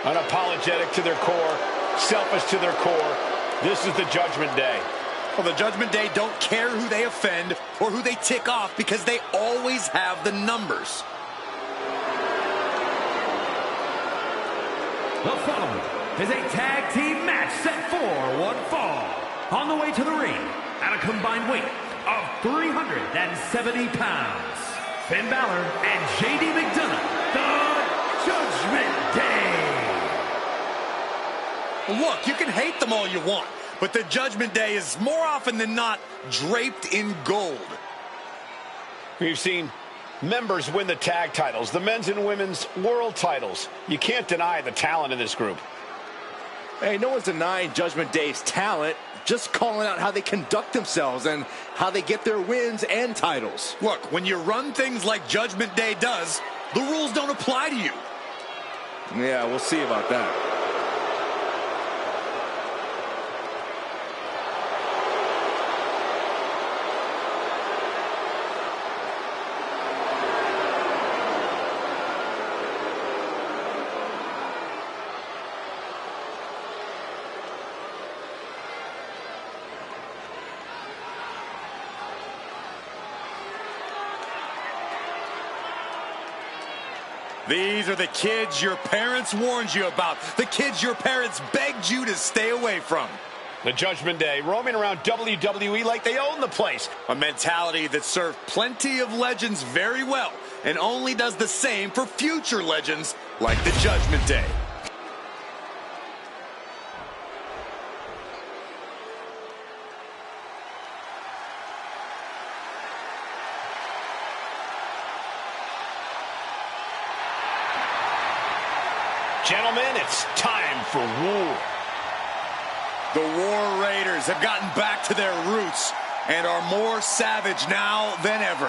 Unapologetic to their core, selfish to their core. This is the Judgment Day. Well, the Judgment Day don't care who they offend or who they tick off because they always have the numbers. The following is a tag team match set for one fall. On the way to the ring at a combined weight of 370 pounds, Finn Balor and JD McDonough, the Judgment Day. Look, you can hate them all you want, but the Judgment Day is more often than not draped in gold. We've seen members win the tag titles, the men's and women's world titles. You can't deny the talent in this group. Hey, no one's denying Judgment Day's talent, just calling out how they conduct themselves and how they get their wins and titles. Look, when you run things like Judgment Day does, the rules don't apply to you. Yeah, we'll see about that. These are the kids your parents warned you about. The kids your parents begged you to stay away from. The Judgment Day roaming around WWE like they own the place. A mentality that served plenty of legends very well and only does the same for future legends like the Judgment Day. Gentlemen, it's time for war. The War Raiders have gotten back to their roots and are more savage now than ever.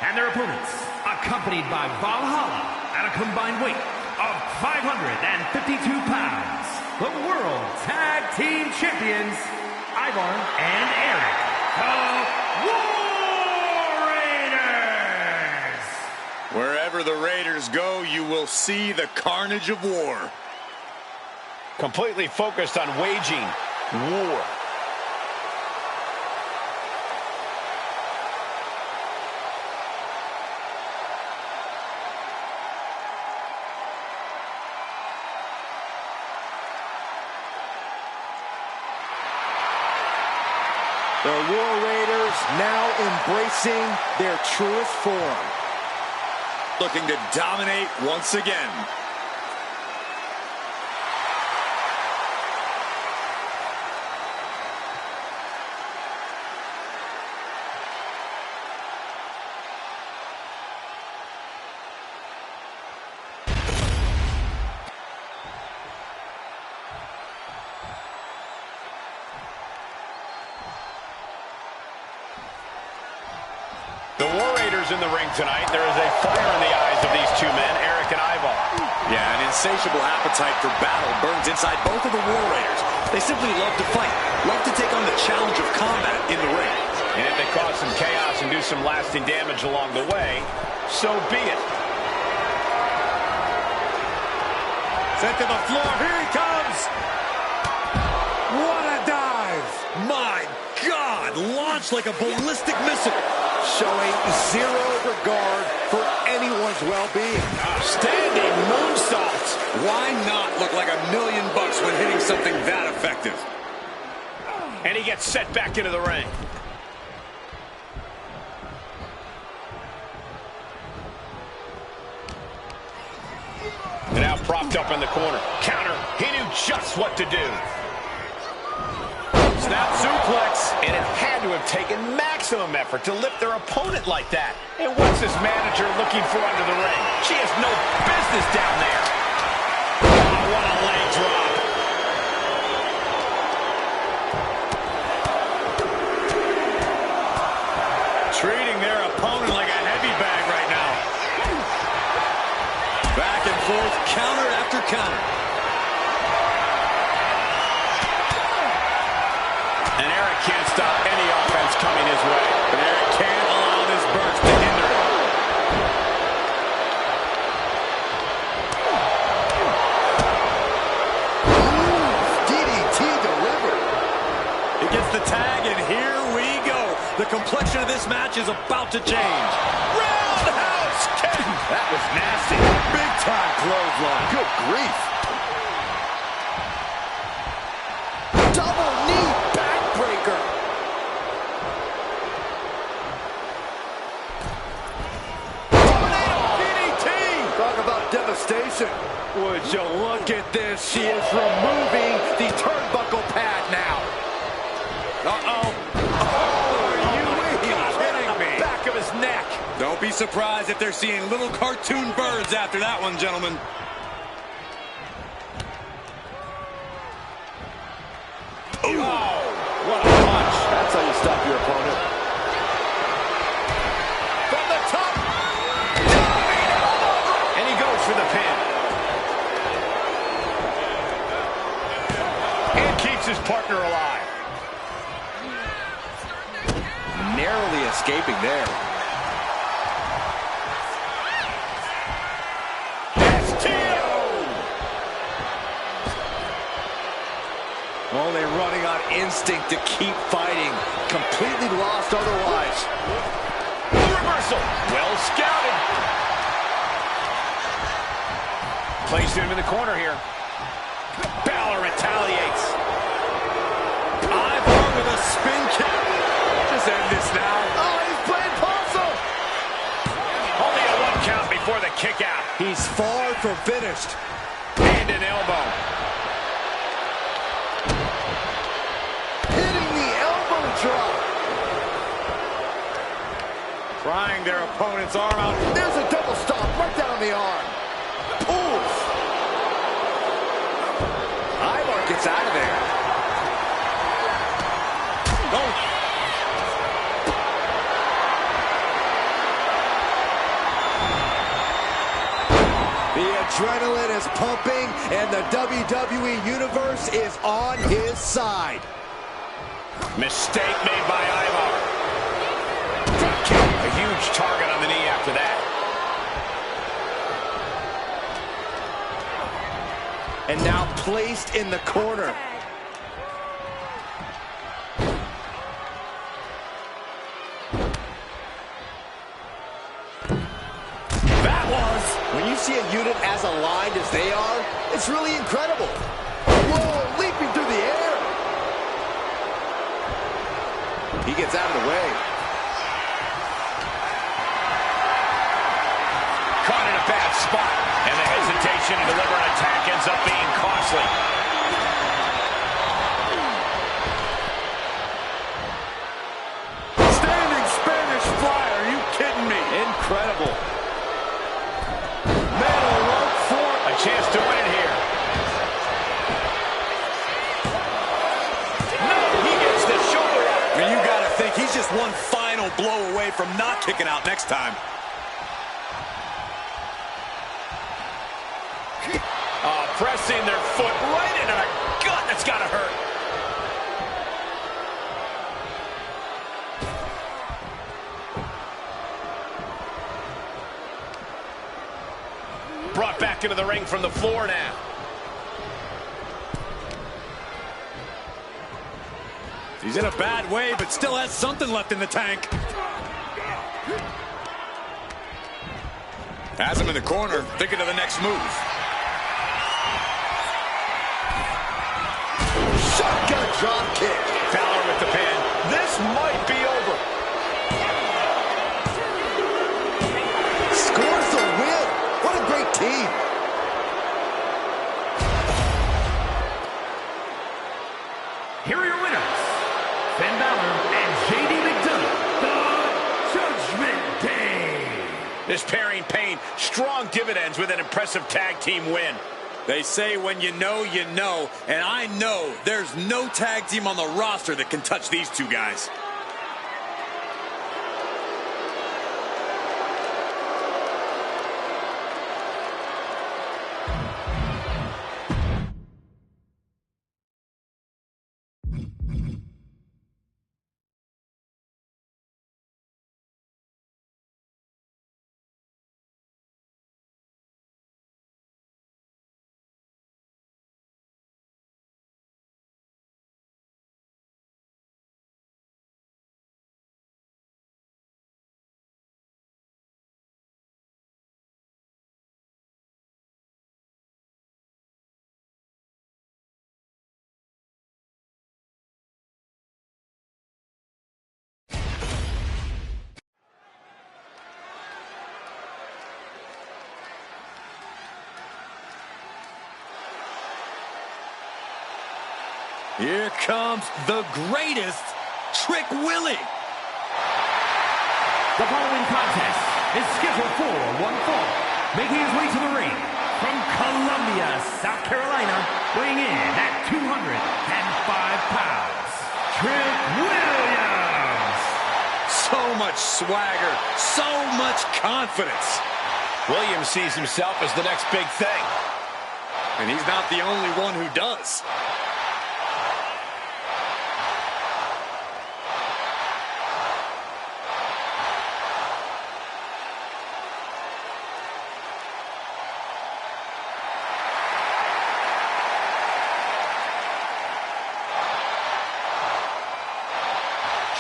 And their opponents, accompanied by Valhalla at a combined weight of 552 pounds, the World Tag Team Champions, Ivar and Eric, the War Raiders! Wherever the Raiders go, you will see the carnage of war. Completely focused on waging war. The War Raiders now embracing their truest form. Looking to dominate once again. The War Raiders in the ring tonight. There is a fire in the eyes of these two men, Eric and Ivar. Yeah, an insatiable appetite for battle burns inside both of the War Raiders. They simply love to fight, love to take on the challenge of combat in the ring. And if they cause some chaos and do some lasting damage along the way, so be it. Sent to the floor, here he comes! What a dive! My God, launched like a ballistic missile. Showing zero regard for anyone's well-being. Standing moonsault. Why not look like $1 million when hitting something that effective? And he gets set back into the ring. And now propped up in the corner. Counter. He knew just what to do. Snap suplex. And it had to have taken maximum effort to lift their opponent like that. And what's this manager looking for under the ring? She has no business down there. Oh, what a leg drop. Treating their opponent like a heavy bag right now. Back and forth, counter after counter. And Eric can't stop any offense coming his way. But Eric can't allow this burst to hinder him. The complexion of this match is about to change. Roundhouse kick. That was nasty. Big time clothesline. Good grief. Double knee backbreaker. Tornado DDT. Talk about devastation. Would you look at this? She is removing the turnbuckle pad now. Uh-oh. Are you kidding me? Back of his neck. Don't be surprised if they're seeing little cartoon birds after that one, gentlemen. Oh, what a punch. That's how you stop your opponent. From the top. And he goes for the pin. And keeps his partner alive. Narrowly escaping there. Only running on instinct to keep fighting. Completely lost otherwise. Reversal. Well scouted. Placed him in the corner here. Balor retaliates. Ivar with a spin kick. Just end this now. Oh, he's playing possum. Only a 1 count before the kick out. He's far from finished. And an elbow. Hitting the elbow drop. Prying their opponent's arm out. There's a double stop right down on the arm. Oof. Ivar gets out of there. Oh. The adrenaline is pumping, and the WWE Universe is on his side. Mistake made by Ivar. Drop kick. A huge target on the knee after that. And now placed in the corner. That was. When you see a unit as aligned as they are, it's really incredible. Whoa, leaping through the air. He gets out of the way. Caught in a bad spot. And the hesitation to deliver an attack ends up being costly. Standing Spanish fly. Are you kidding me? Incredible. Metal rope for a chance to win it here. No, he gets the shoulder up. I mean, you gotta think he's just one final blow away from not kicking out next time. Pressing their foot right into the gut. That's gotta hurt. Brought back into the ring from the floor now. He's in a bad way, but still has something left in the tank. Has him in the corner, thinking of the next move. Shotgun drop kick. Balor with the pin. This might be over. Scores the win. What a great team. Here are your winners, Finn Balor and JD McDonough, the Judgment Day. This pairing paid strong dividends with an impressive tag team win. They say when you know, and I know there's no tag team on the roster that can touch these two guys. Here comes the greatest, Trick Willie. The following contest is scheduled for one fall. Making his way to the ring from Columbia, South Carolina, weighing in at 205 pounds, Trick Williams. So much swagger, so much confidence. Williams sees himself as the next big thing. And he's not the only one who does.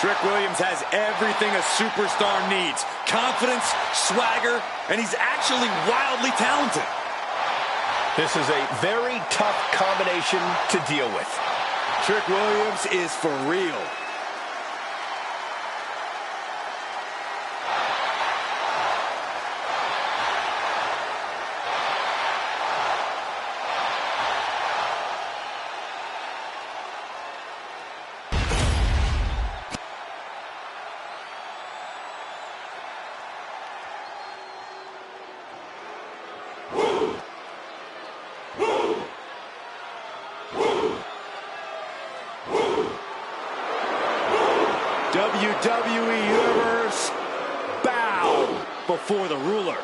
Trick Williams has everything a superstar needs. Confidence, swagger, and he's actually wildly talented. This is a very tough combination to deal with. Trick Williams is for real. WWE Universe, bow before the ruler.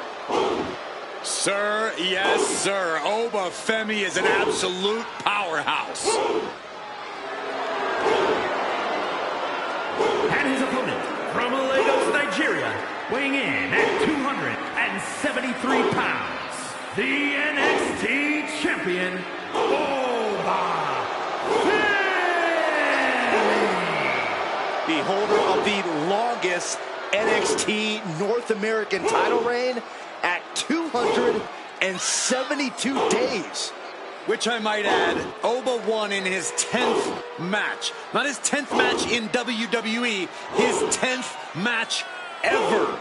Sir, yes, sir. Oba Femi is an absolute powerhouse. And his opponent from Lagos, Nigeria, weighing in at 273 pounds, the NXT champion, Oba Femi. The holder of the longest NXT North American title reign at 272 days. Which I might add, Oba won in his 10th match. Not his 10th match in WWE, his 10th match ever.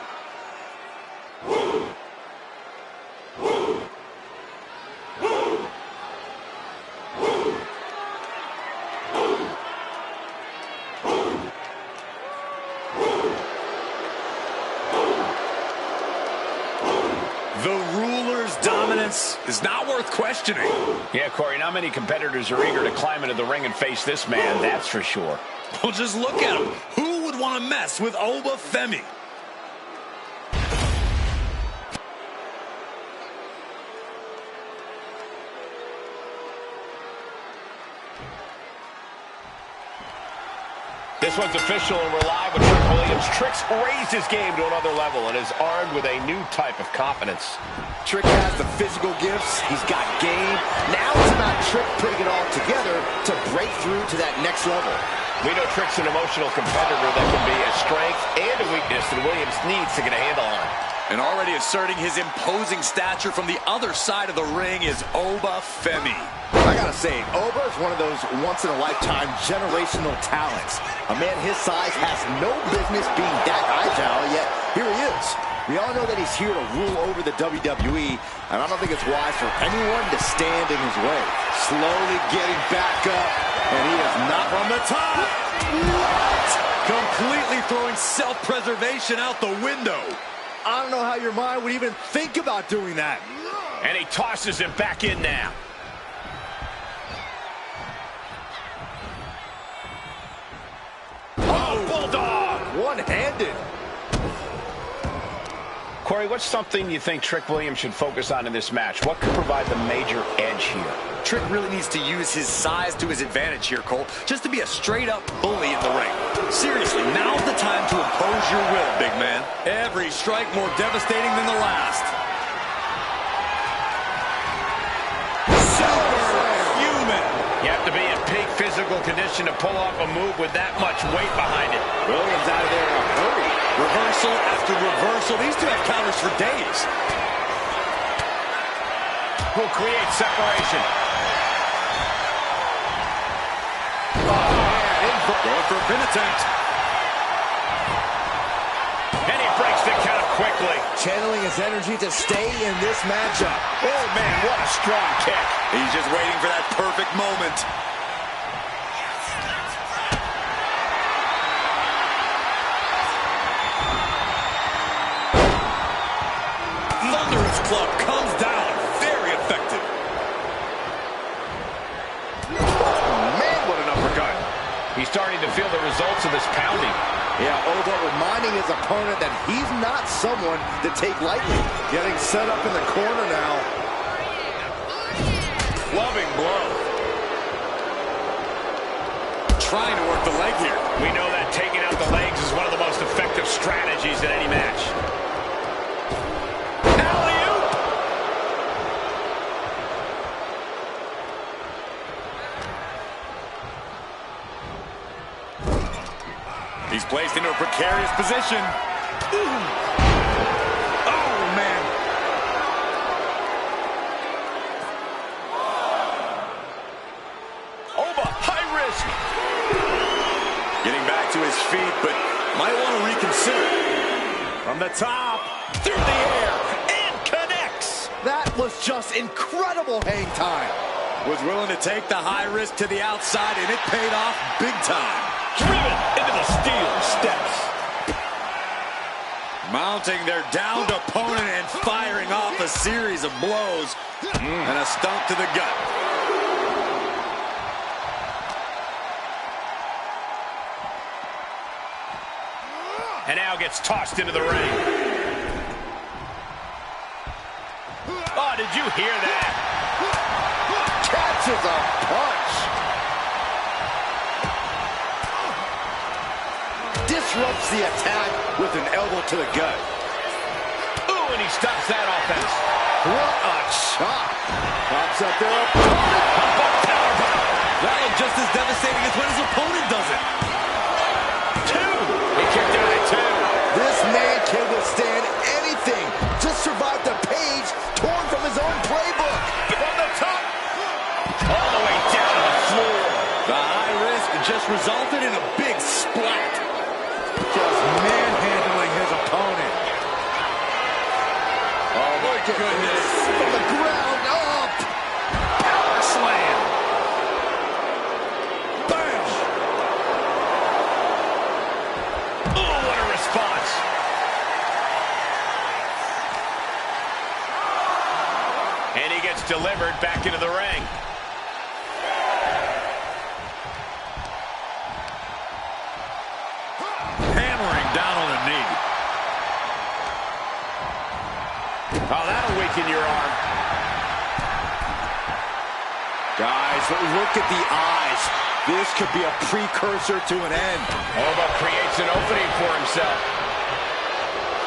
The ruler's dominance is not worth questioning. Yeah, Corey, not many competitors are eager to climb into the ring and face this man, that's for sure. Well, just look at him. Who would want to mess with Oba Femi? This one's official and we're live with Trick Williams. Trick's raised his game to another level and is armed with a new type of confidence. Trick has the physical gifts. He's got game. Now it's about Trick putting it all together to break through to that next level. We know Trick's an emotional competitor that can be a strength and a weakness that Williams needs to get a handle on. And already asserting his imposing stature from the other side of the ring is Oba Femi. I gotta say, Oba is one of those once-in-a-lifetime generational talents. A man his size has no business being that agile, yet here he is. We all know that he's here to rule over the WWE, and I don't think it's wise for anyone to stand in his way. Slowly getting back up, and he is not from the top. What? Completely throwing self-preservation out the window. I don't know how your mind would even think about doing that. And he tosses him back in now. Oh, Bulldog! One-handed. Corey, what's something you think Trick Williams should focus on in this match? What could provide the major edge here? Trick really needs to use his size to his advantage here, Cole, just to be a straight-up bully in the ring. Seriously, now's the time to impose your will, big man. Every strike more devastating than the last. Superhuman! You have to be in peak physical condition to pull off a move with that much weight behind it. Williams out of there in a hurry. Reversal after reversal. These two have counters for days. Who creates separation? Going for a pin attempt. And he breaks the count quickly. Channeling his energy to stay in this matchup. Oh, man, what a strong kick. He's just waiting for that perfect moment. club comes down. Very effective. Man, what an uppercut. He's starting to feel the results of this pounding. Yeah, Oba reminding his opponent that he's not someone to take lightly. Getting set up in the corner now. Loving blow. Trying to work the leg here. We know that taking out the legs is one of the most effective strategies in any match. Alley-oop! He's placed into a precarious position. Ooh. Oh, man. Oba, high risk. Getting back to his feet, but might want to reconsider. From the top, Through the air, and connects. That was just incredible hang time. was willing to take the high risk to the outside, and it paid off big time. Driven into the steel steps. Mounting their downed opponent and firing off a series of blows and a stomp to the gut. And now gets tossed into the ring. Oh, did you hear that? Catches a punch. Disrupts the attack with an elbow to the gut. Ooh, and he stops that offense. What a chop. Pops up their opponent. That looked just as devastating as when his opponent does it. Two. He kicked out at two. This man can withstand anything. Just survived a page torn from his own playbook. From the top. All the way down to the floor. The high risk just resulted in a big splat. Just manhandling his opponent. Oh, my goodness. From the ground up. Power slam. Bam. Ooh, what a response. And he gets delivered back into the ring. Hammering down on the knee. Oh, that'll weaken your arm. Guys, look at the eyes. This could be a precursor to an end. Oba creates an opening for himself.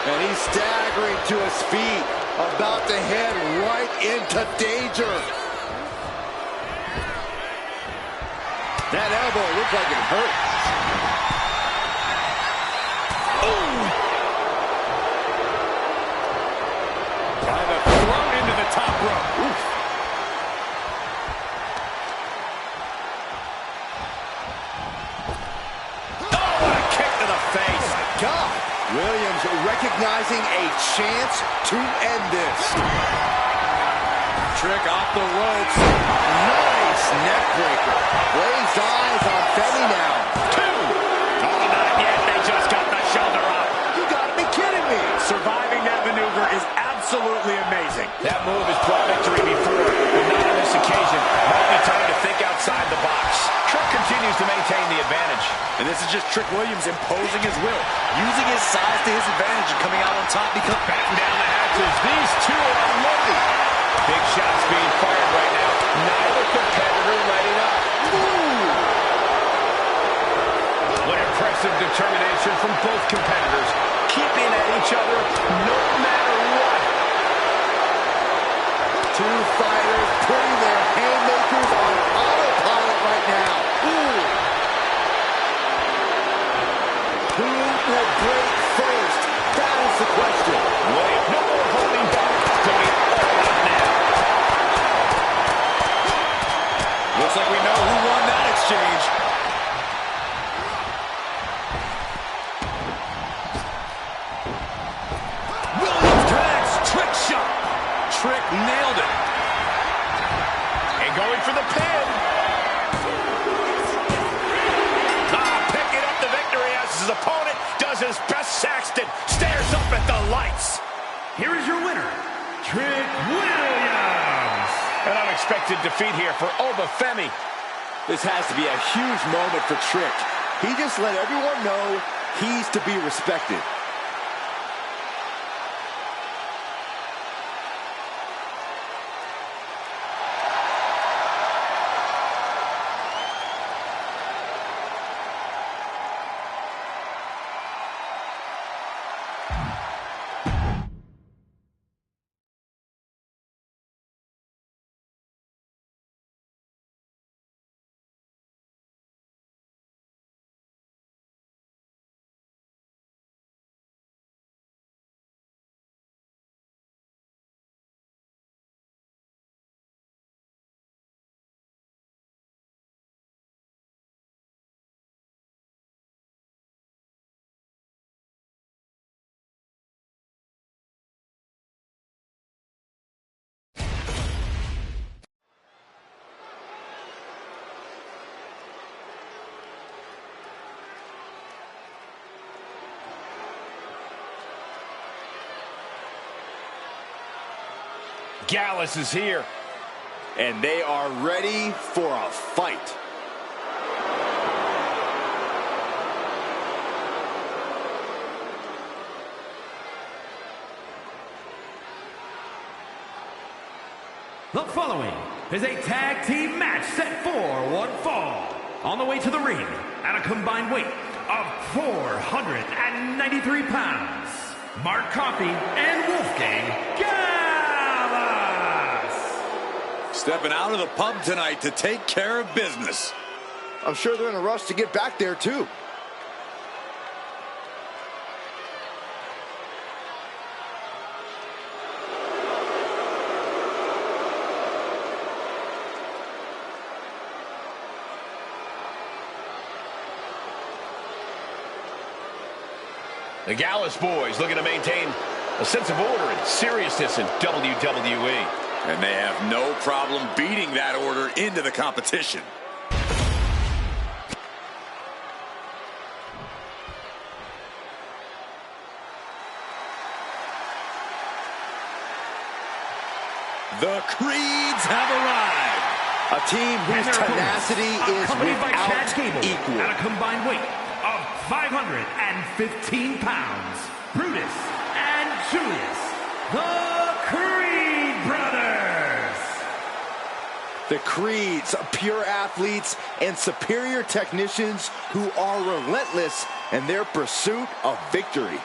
And he's staggering to his feet, about to head right into danger. That elbow looked like it hurt. Kind of thrown into the top rope. Oof. Oh, what a kick to the face. God. Williams recognizing a chance to end this. Trick off the ropes. Nice neck breaker. Blazed eyes on Femi now. Two. Oh, not yet. They just got the shoulder up. You gotta be kidding me. Surviving that maneuver is absolutely amazing. That move has brought victory before, but not on this occasion. Might be time to think outside the box. Trick continues to maintain the advantage. And this is just Trick Williams imposing his will, using his size to his advantage and coming out on top because Batten down the hatches. These two are unloading. Big shots being fired right now. Neither competitor letting up. Ooh. What impressive determination from both competitors. Keeping at each other no matter what. Two fighters putting their haymakers on autopilot right now. Ooh. Who will break first? That is the question. Williams, no more holding back. Going all out now. looks like we know who won that exchange. Williams connects. Trick shot. Trick nailed it. And going for the pin. Picking up the victory as his opponent does his best. Saxton stares up at the lights. Here is your winner, Williams. An unexpected defeat here for Obafemi. This has to be a huge moment for Trick. He just let everyone know he's to be respected. Gallus is here. And they are ready for a fight. The following is a tag team match set for one fall. On the way to the ring at a combined weight of 493 pounds, Mark Coffey and Wolfgang Gallus. Stepping out of the pub tonight to take care of business. I'm sure they're in a rush to get back there, too. The Gallus boys looking to maintain a sense of order and seriousness in WWE. And they have no problem beating that order into the competition. The Creeds have arrived. A team whose tenacity is without equal. At a combined weight of 515 pounds, Brutus and Julius, the Creed brothers. The Creeds, pure athletes and superior technicians who are relentless in their pursuit of victory.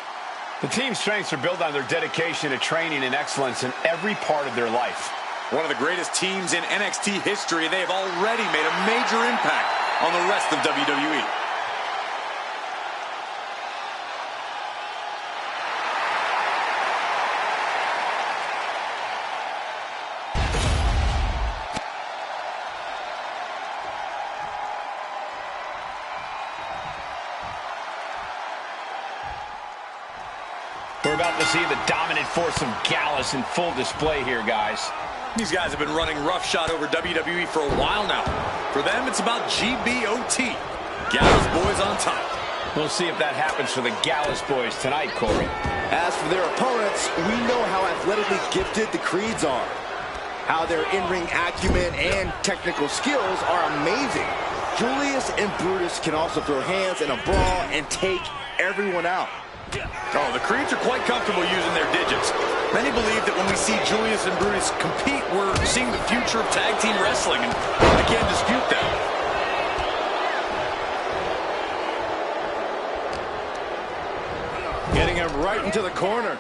The team's strengths are built on their dedication to training and excellence in every part of their life. One of the greatest teams in NXT history, they have already made a major impact on the rest of WWE. We're about to see the dominant force of Gallus in full display here, guys. These guys have been running roughshod over WWE for a while now. For them, it's about GBOT. Gallus boys on top. We'll see if that happens for the Gallus boys tonight, Corey. As for their opponents, we know how athletically gifted the Creeds are. How their in-ring acumen and technical skills are amazing. Julius and Brutus can also throw hands in a brawl and take everyone out. Oh, the Creeds are quite comfortable using their digits. Many believe that when we see Julius and Brutus compete, we're seeing the future of tag team wrestling, and I can't dispute that. Getting him right into the corner.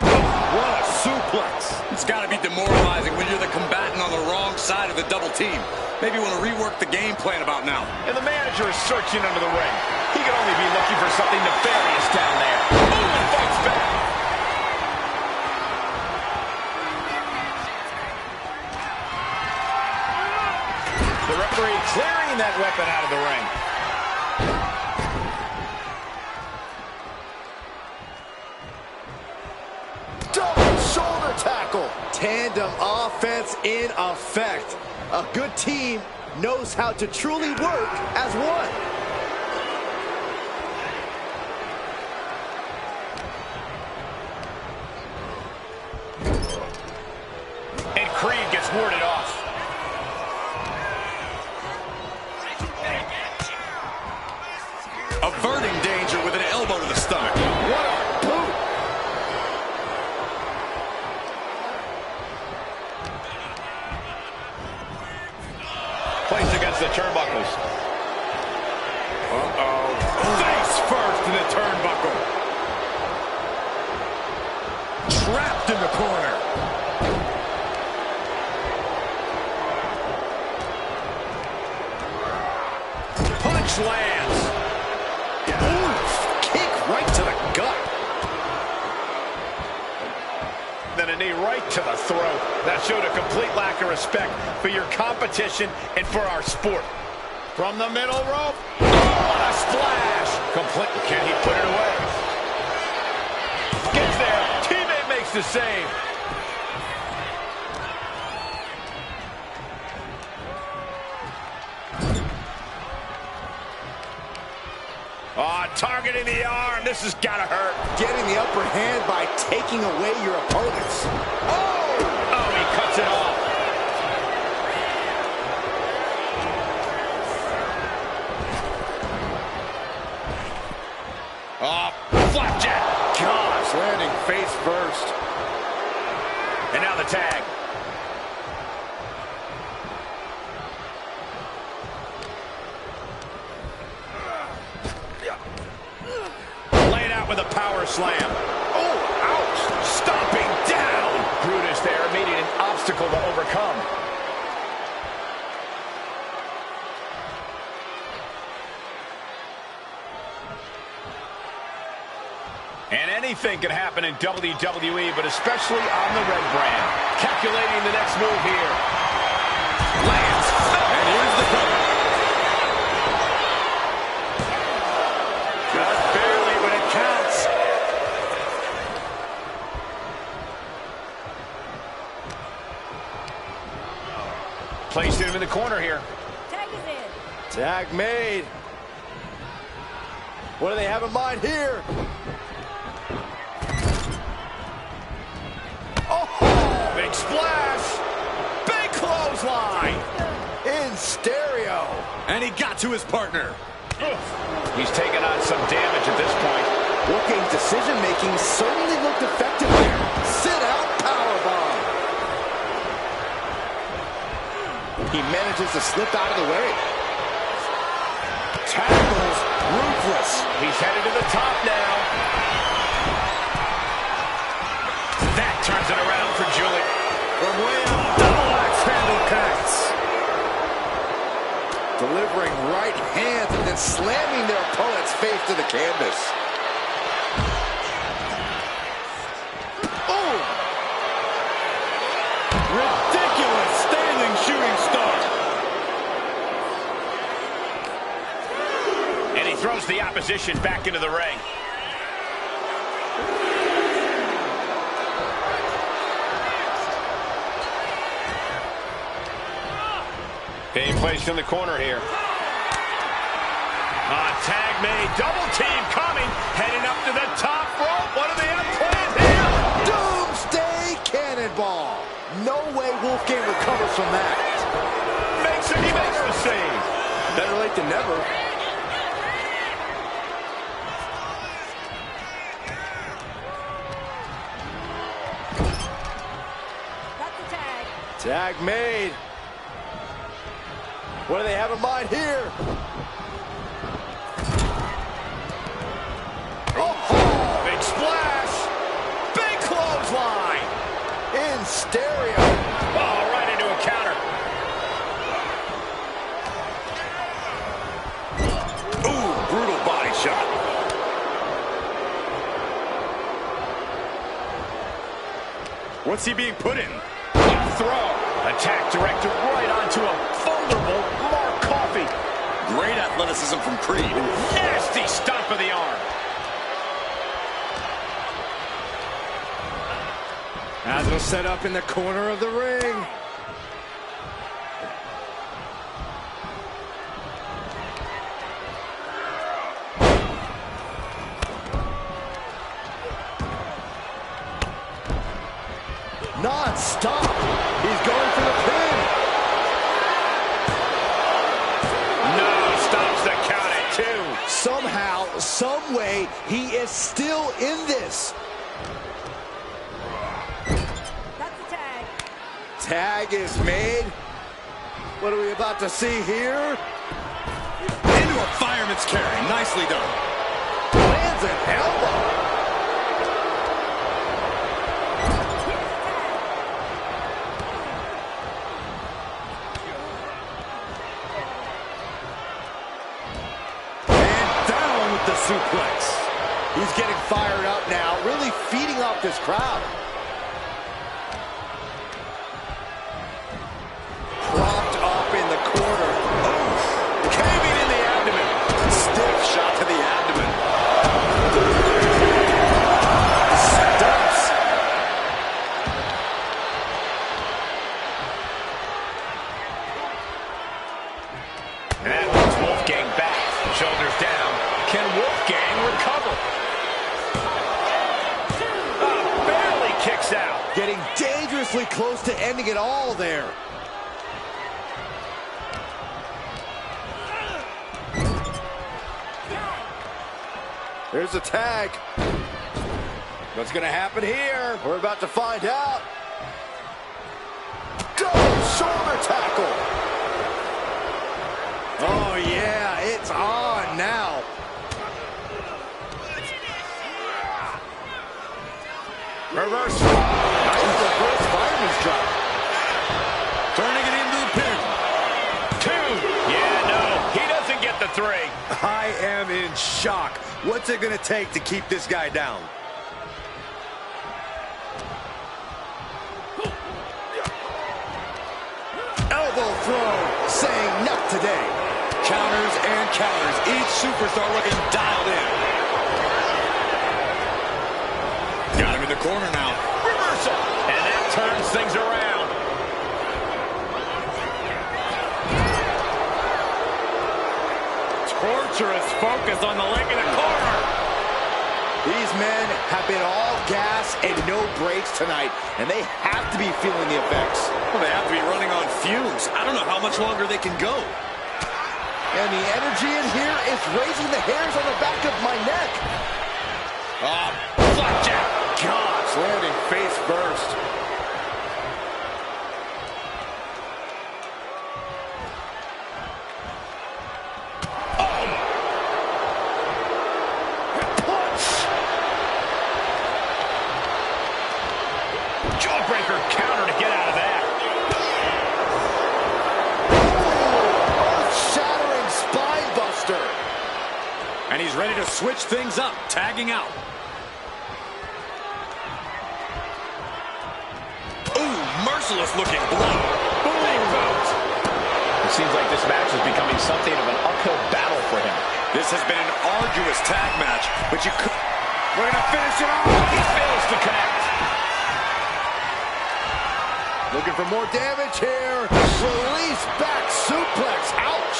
What a suplex. It's got to be demoralizing when you're the combatant on the wrong side of the double team. Maybe you want to rework the game plan about now. And the manager is searching under the ring. He could only be looking for something nefarious down there. Boom, and fights back. The referee clearing that weapon out of the ring. Double shoulder tackle. Tandem offense in effect. A good team knows how to truly work as one. averting danger with an elbow to the stomach. What a boot! Placed against the turnbuckles. Uh-oh. Face first in the turnbuckle. Trapped in the corner. Punch lands. Oof! Kick right to the gut. Then a knee right to the throat. That showed a complete lack of respect for your competition and for our sport. From the middle rope. Oh, what a splash. Complete. Can he put it away? Gets there. Teammate makes the save. Targeting the arm. This has got to hurt. Getting the upper hand by taking away your opponents. Oh! Oh, he cuts it off. Oh, flapjack. Gosh, landing face first. And now the tag. Laid out with a power slam. Oh, ouch. Stomping down. Brutus there meeting an obstacle to overcome. And anything can happen in WWE, but especially on the red brand. Calculating the next move here. Lands. And here's the cover. Just barely, but it counts. Placed him in the corner here. Tag is in. Tag made. What do they have in mind here? Oh! Big splash. Big clothesline. In stereo. And he got to his partner. He's taken on some damage at this point. Wolfgang's decision-making certainly looked effective there. Sit-out powerbomb. He manages to slip out of the way. Tackles ruthless. He's headed to the top now. That turns it around for Julie. From way up, double axe handle connects. Delivering right hands and then slamming their opponent's face to the canvas. Oh! Ridiculous standing shooting star. And he throws the opposition back into the ring. Being placed in the corner here. Tag made. Double team coming. Heading up to the top rope. What do they have planned here? Doomsday Cannonball. No way Wolfgang recovers from that. He makes the save. Better late than never. That's the tag. Tag made. What do they have in mind here? Oh! Big splash. Big clothesline. In stereo. Oh, right into a counter. Ooh, brutal body shot. What's he being put in? Throw. Attack directed right onto a vulnerable Mark Coffey. Great athleticism from Creed. Nasty stomp of the arm. As it'll set up in the corner of the ring. Non-stop. He's going for the pin. No, stops the count at 2. Somehow some way he is still in this. That's the tag. Tag is made. What are we about to see here? Into a fireman's carry. Nicely done. Lands an elbow. The suplex. He's getting fired up now, really feeding off this crowd. Propped up in the corner. Oh, caving in the abdomen. Stiff shot to the abdomen. Stumps. And that puts Wolfgang back. Shoulders down. Can Wolfgang recover? Barely kicks out. Getting dangerously close to ending it all there. There's a tag. What's going to happen here? We're about to find out. Double shoulder tackle. Oh, yeah, it's on now. Reverse. Nice reverse fireman's drop. Turning it into the pin. 2. Yeah, no, he doesn't get the 3. I am in shock. What's it going to take to keep this guy down? Elbow throw, saying not today. Counters and counters. Each superstar looking dialed in. Got him in the corner now. Reversal. And that turns things around. Torturous focus on the leg in the corner. These men have been all gas and no brakes tonight, and they have to be feeling the effects. Well, they have to be running on fumes. I don't know how much longer they can go. And the energy in here is raising the hairs on the back of my neck. Flapjack. Gosh, landing face first. Jawbreaker counter to get out of that. Shattering spine buster. And he's ready to switch things up, tagging out. Ooh, merciless looking blow. Big boot. It seems like this match is becoming something of an uphill battle for him. This has been an arduous tag match, but you could... We're going to finish it off. He fails to connect. Looking for more damage here. Release back suplex. Ouch.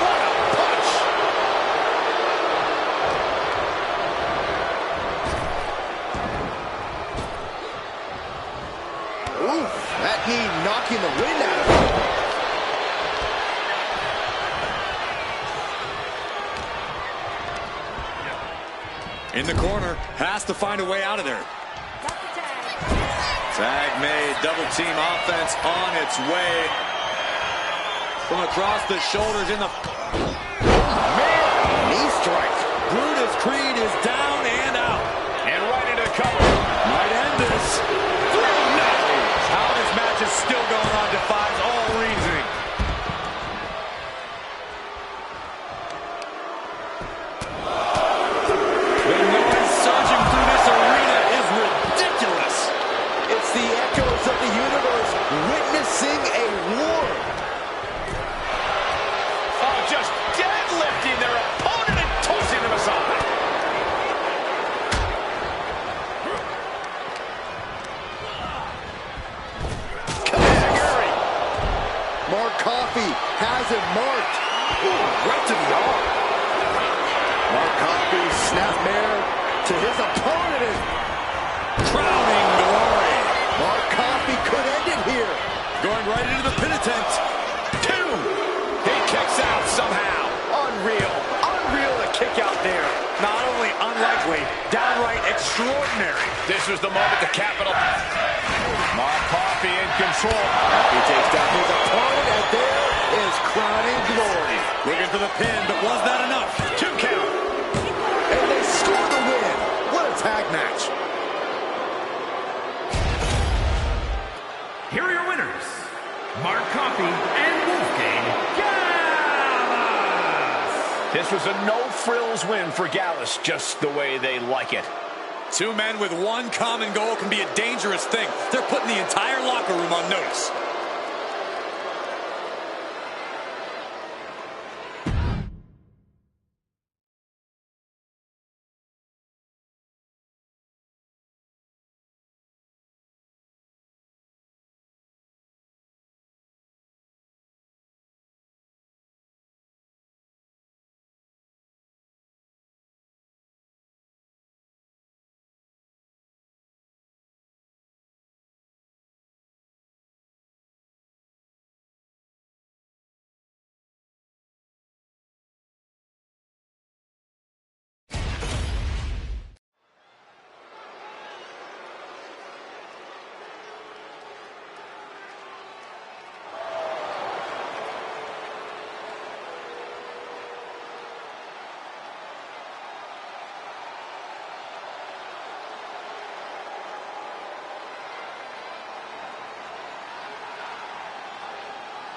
What a punch. Oof, that knee knocking the wind out of him. In the corner, has to find a way out of there. That's the tag. Tag made, double team offense on its way. From across the shoulders in the... Man, knee strike. Brutus Creed is down and out. And right into the cover. Might end this. No. How this match is still going on defies all reasoning. The noise surging through this arena is ridiculous. It's the echoes of the universe witnessing a war. Oh, just deadlifting their opponent and tossing them aside. Category. Mark Coffey has it marked. Ooh, right to the arm. Mark Coffey snapmare to his opponent. Crowning glory. Mark Coffey could end it here. Going right into the pin attempt. 2. He kicks out. simply downright extraordinary. This was the moment the Capitol. Mark Coffey in control. He takes down his opponent, and there is crowning glory. Looking for the pin, but was that enough? 2 count. And they score the win. What a tag match. Here are your winners, Mark Coffey and Wolfgang Gallas. This was a no-frills win for Gallus, just the way they like it. Two men with one common goal can be a dangerous thing. They're putting the entire locker room on notice.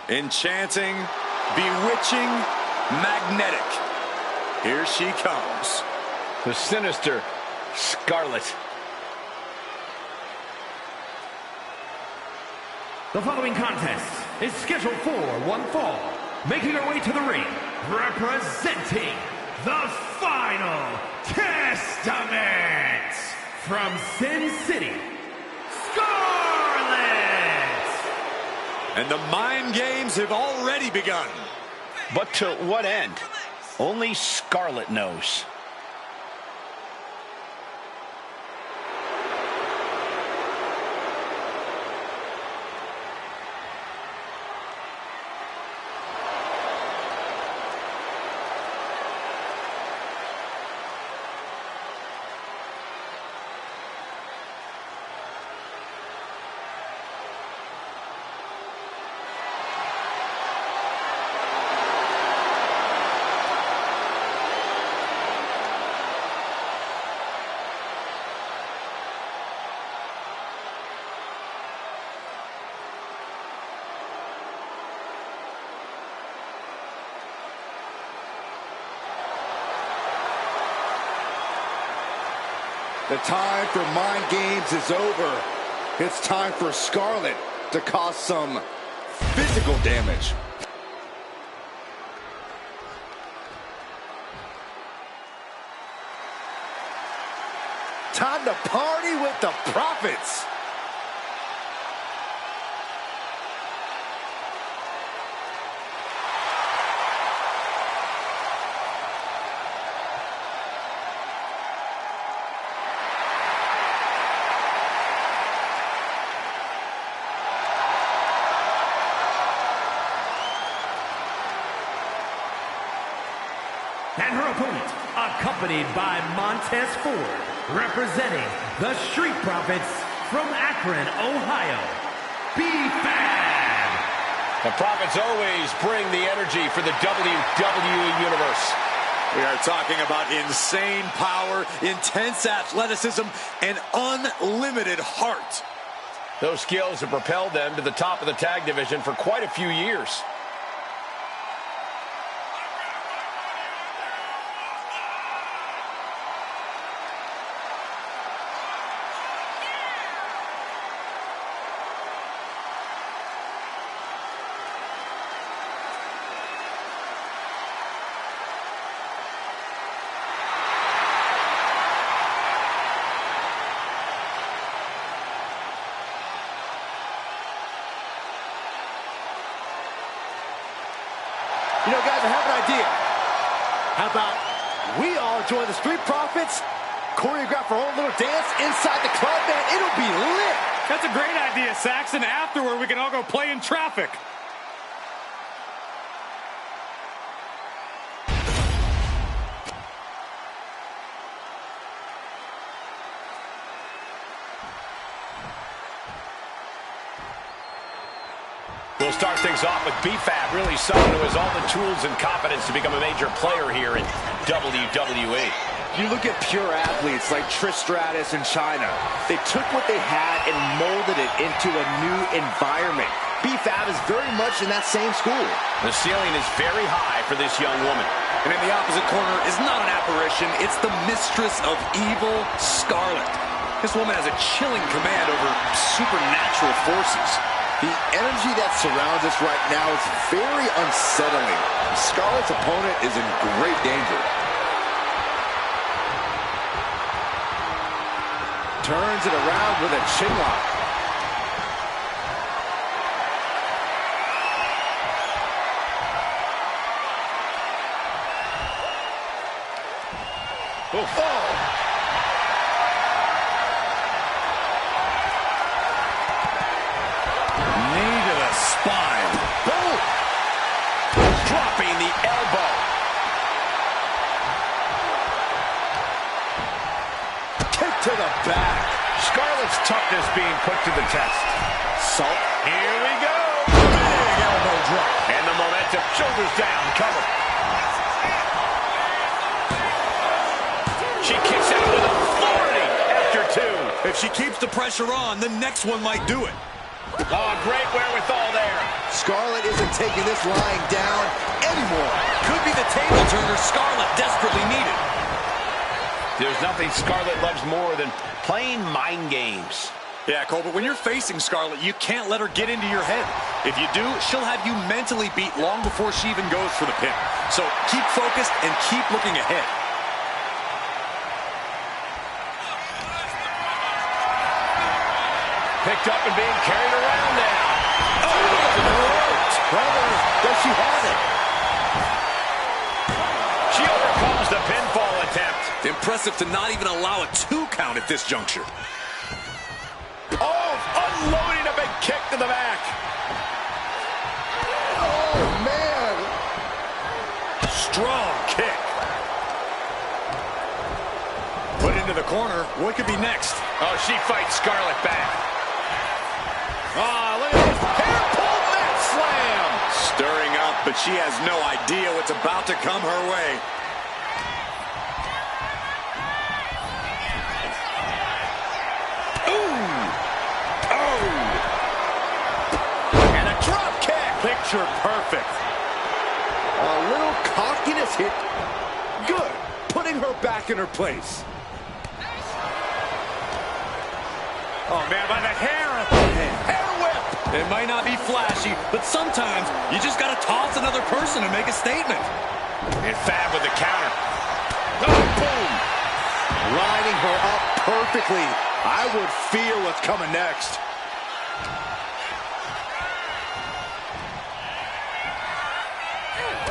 Enchanting, bewitching, magnetic. Here she comes. The sinister Scarlet. The following contest is scheduled for one fall. Making her way to the ring, representing the Final Testament from Sin City, Scarlet! And the mind games have already begun. But to what end? Only Scarlet knows. The time for mind games is over. It's time for Scarlet to cause some physical damage. Time to party with the Profits. And her opponent, accompanied by Montez Ford, representing the Street Profits from Akron, Ohio, B-Fab. The Profits always bring the energy for the WWE Universe. We are talking about insane power, intense athleticism, and unlimited heart. Those skills have propelled them to the top of the tag division for quite a few years. You know, guys, I have an idea. How about we all join the Street Profits, choreograph our own little dance inside the club, man? It'll be lit. That's a great idea, Saxon. Afterward, we can all go play in traffic. We'll start things off with B-Fab, really someone who has all the tools and confidence to become a major player here in WWE. You look at pure athletes like Trish Stratus and Chyna. They took what they had and molded it into a new environment. B-Fab is very much in that same school. The ceiling is very high for this young woman. And in the opposite corner is not an apparition. It's the mistress of evil, Scarlett. This woman has a chilling command over supernatural forces. The energy that surrounds us right now is very unsettling. Scarlett's opponent is in great danger. Turns it around with a chin lock. Oh! Knee to the spine. Boom! Dropping the elbow. Kick to the back. Scarlett's toughness being put to the test. Salt. Here we go. Big elbow drop. And the momentum. Shoulders down. Cover. She kicks out with authority after two. If she keeps the pressure on, the next one might do it. Oh, great wherewithal there. Scarlett isn't taking this lying down anymore. Could be the table turner Scarlett desperately needed. There's nothing Scarlett loves more than playing mind games. Yeah, Cole, but when you're facing Scarlett, you can't let her get into your head. If you do, she'll have you mentally beat long before she even goes for the pin. So keep focused and keep looking ahead. Picked up and being carried around now. Brother, does she have it? She overcomes the pinfall attempt. Impressive to not even allow a 2 count at this juncture. Oh, unloading a big kick to the back. Oh, man. Strong kick. Put into the corner. What could be next? Oh, she fights Scarlett back. Oh, look at this hair pull mat slam. Stirring up, but she has no idea what's about to come her way. And a drop kick. Picture perfect. A little cockiness hit. Good. Putting her back in her place. Oh, man, by the hair. Hair whip. It might not be flashy, but sometimes you just got to toss another person and make a statement. And Fab with the counter. Oh, boom. Lining her up perfectly. I would feel what's coming next.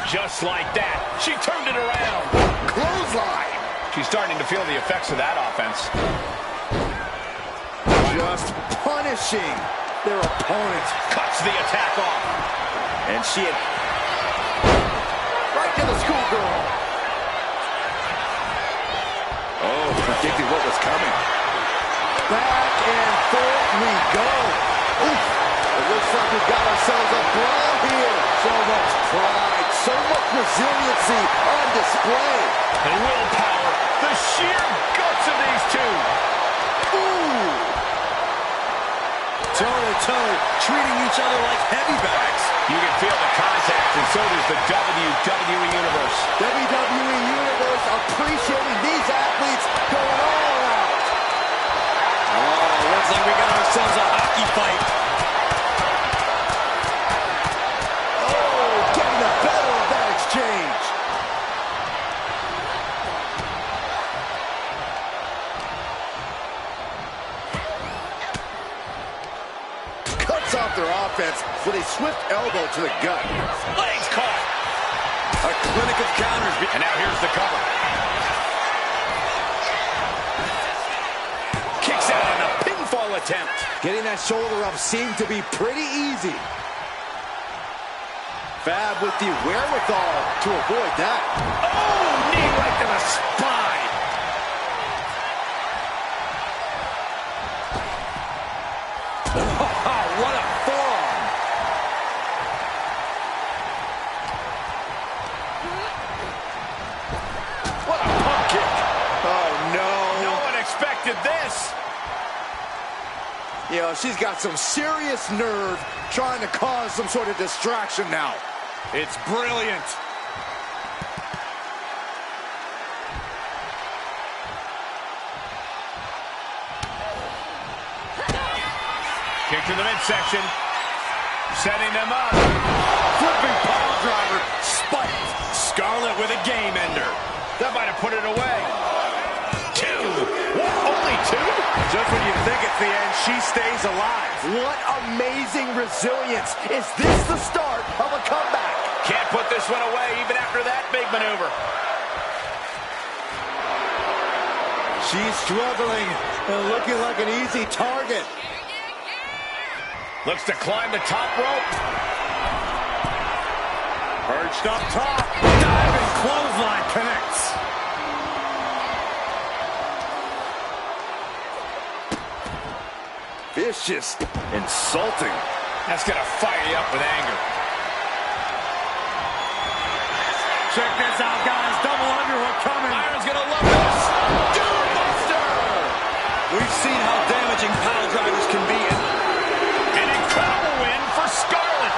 Just like that. She turned it around. Clothesline. She's starting to feel the effects of that offense. Just punishing their opponent. Cuts the attack off. And she had right to the schoolgirl. Oh, predicted what was coming. Back and forth we go. Oof. It looks like we got ourselves a brawl here. So much pride, so much resiliency on display. And willpower. The sheer guts of these two. Ooh. Toe-to-toe, treating each other like heavy bags. You can feel the contact, and so does the WWE Universe. WWE Universe appreciating these athletes going all out. Oh, looks like we got ourselves a hockey fight. Oh, getting the better of that exchange. Cuts off their offense with a swift elbow to the gut. Legs caught. A clinic of counters. And now here's the cover. Kicks out on a pinfall attempt. Getting that shoulder up seemed to be pretty easy. Fab with the wherewithal to avoid that. Oh, knee right to the spine. What a forearm. she's got some serious nerve trying to cause some sort of distraction now. It's brilliant. Kick to the midsection. Setting them up. Flipping power driver. Spiked. Scarlett with a game ender. That might have put it away. 2. What? Only 2? Just when you think it's the end, she stays alive. What amazing resilience. Is this the start of a comeback? Can't put this one away even after that big maneuver. She's struggling and looking like an easy target. Looks to climb the top rope. Perched up top. Diving clothesline connects. Vicious. Insulting. That's going to fire you up with anger. Check this out, guys. Double underhook coming. Byron's going to love this. Dude Buster! We've seen how damaging pile drivers can be. An incredible win for Scarlett.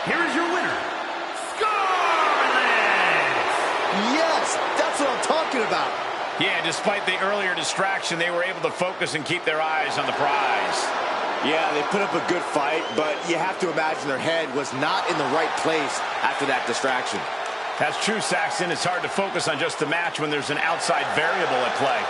Here is your winner, Scarlett! Yes, that's what I'm talking about. Yeah, despite the earlier distraction, they were able to focus and keep their eyes on the prize. Yeah, they put up a good fight, but you have to imagine their head was not in the right place after that distraction. That's true, Saxton. It's hard to focus on just the match when there's an outside variable at play.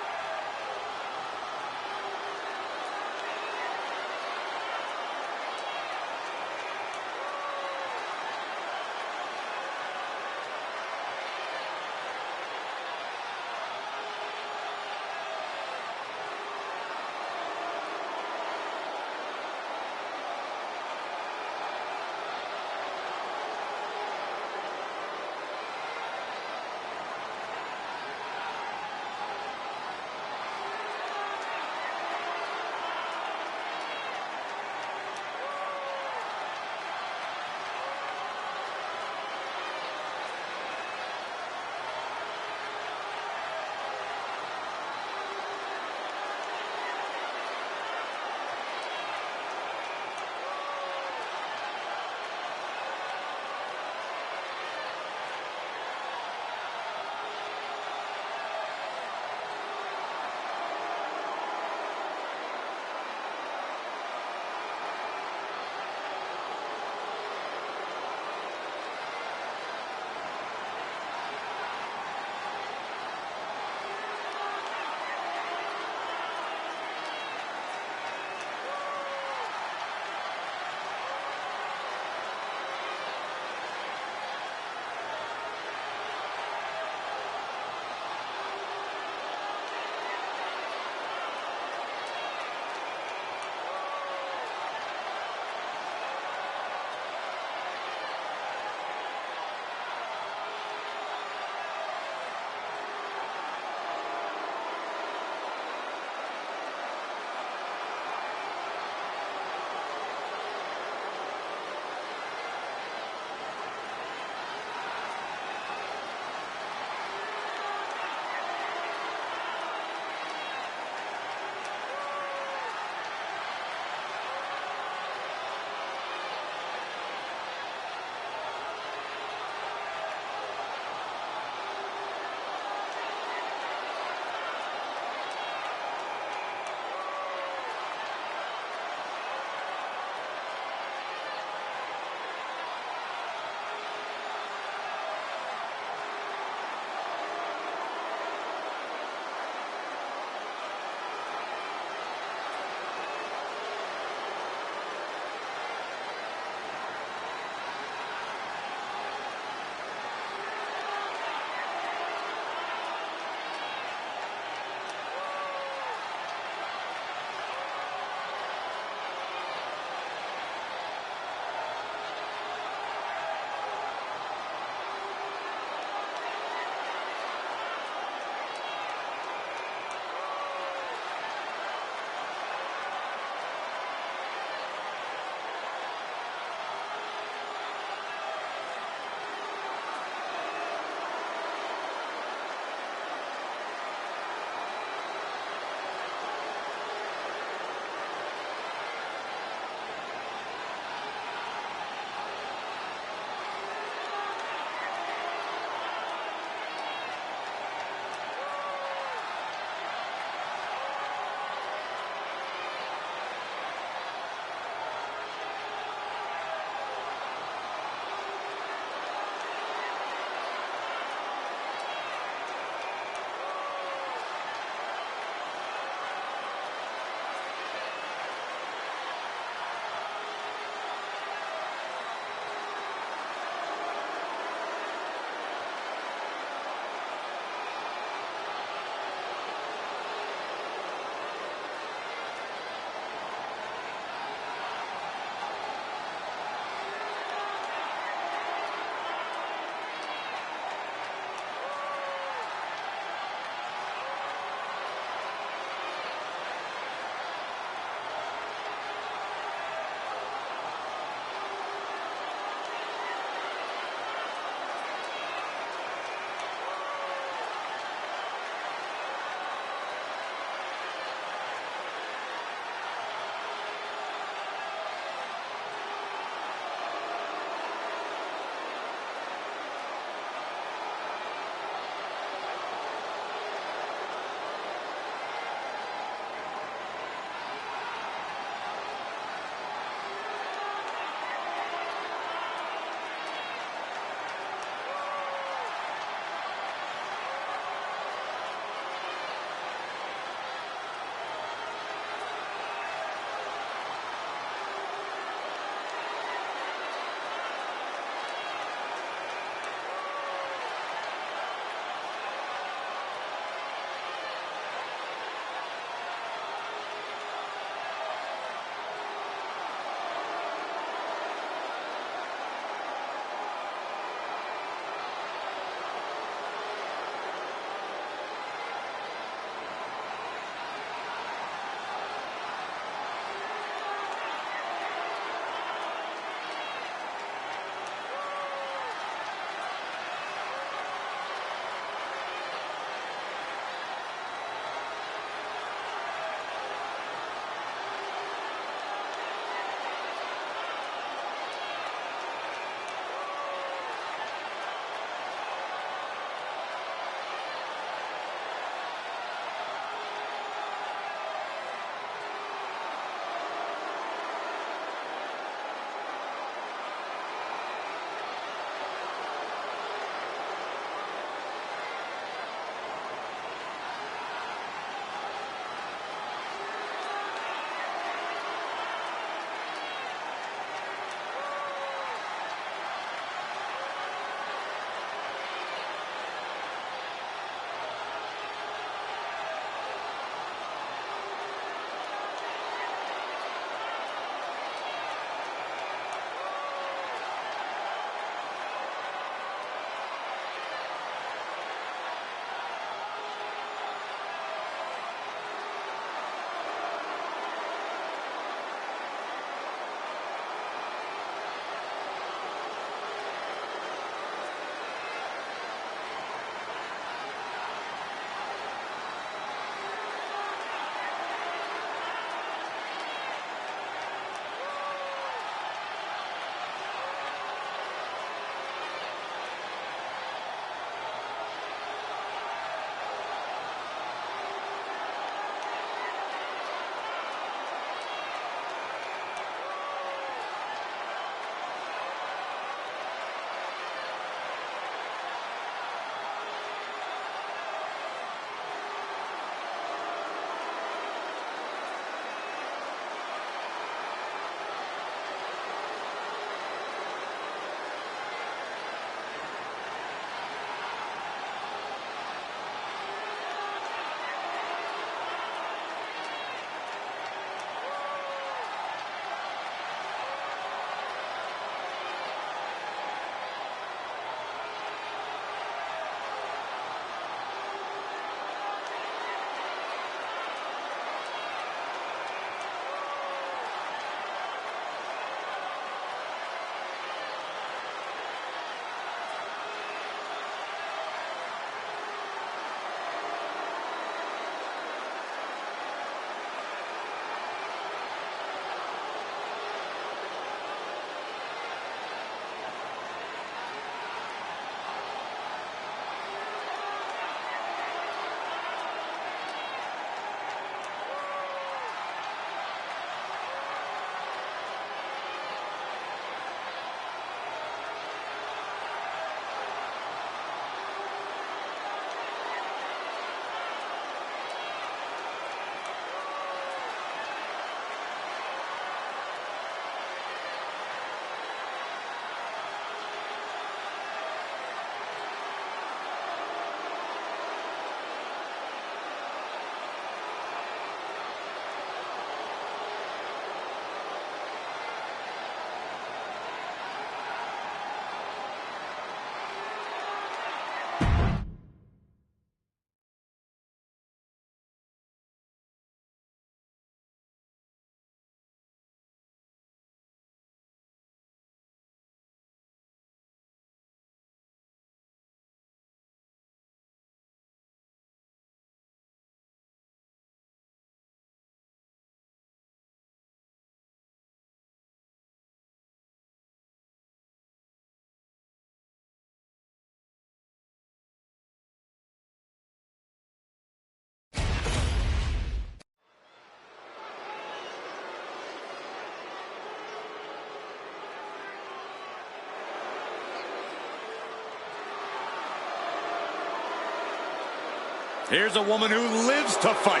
Here's a woman who lives to fight.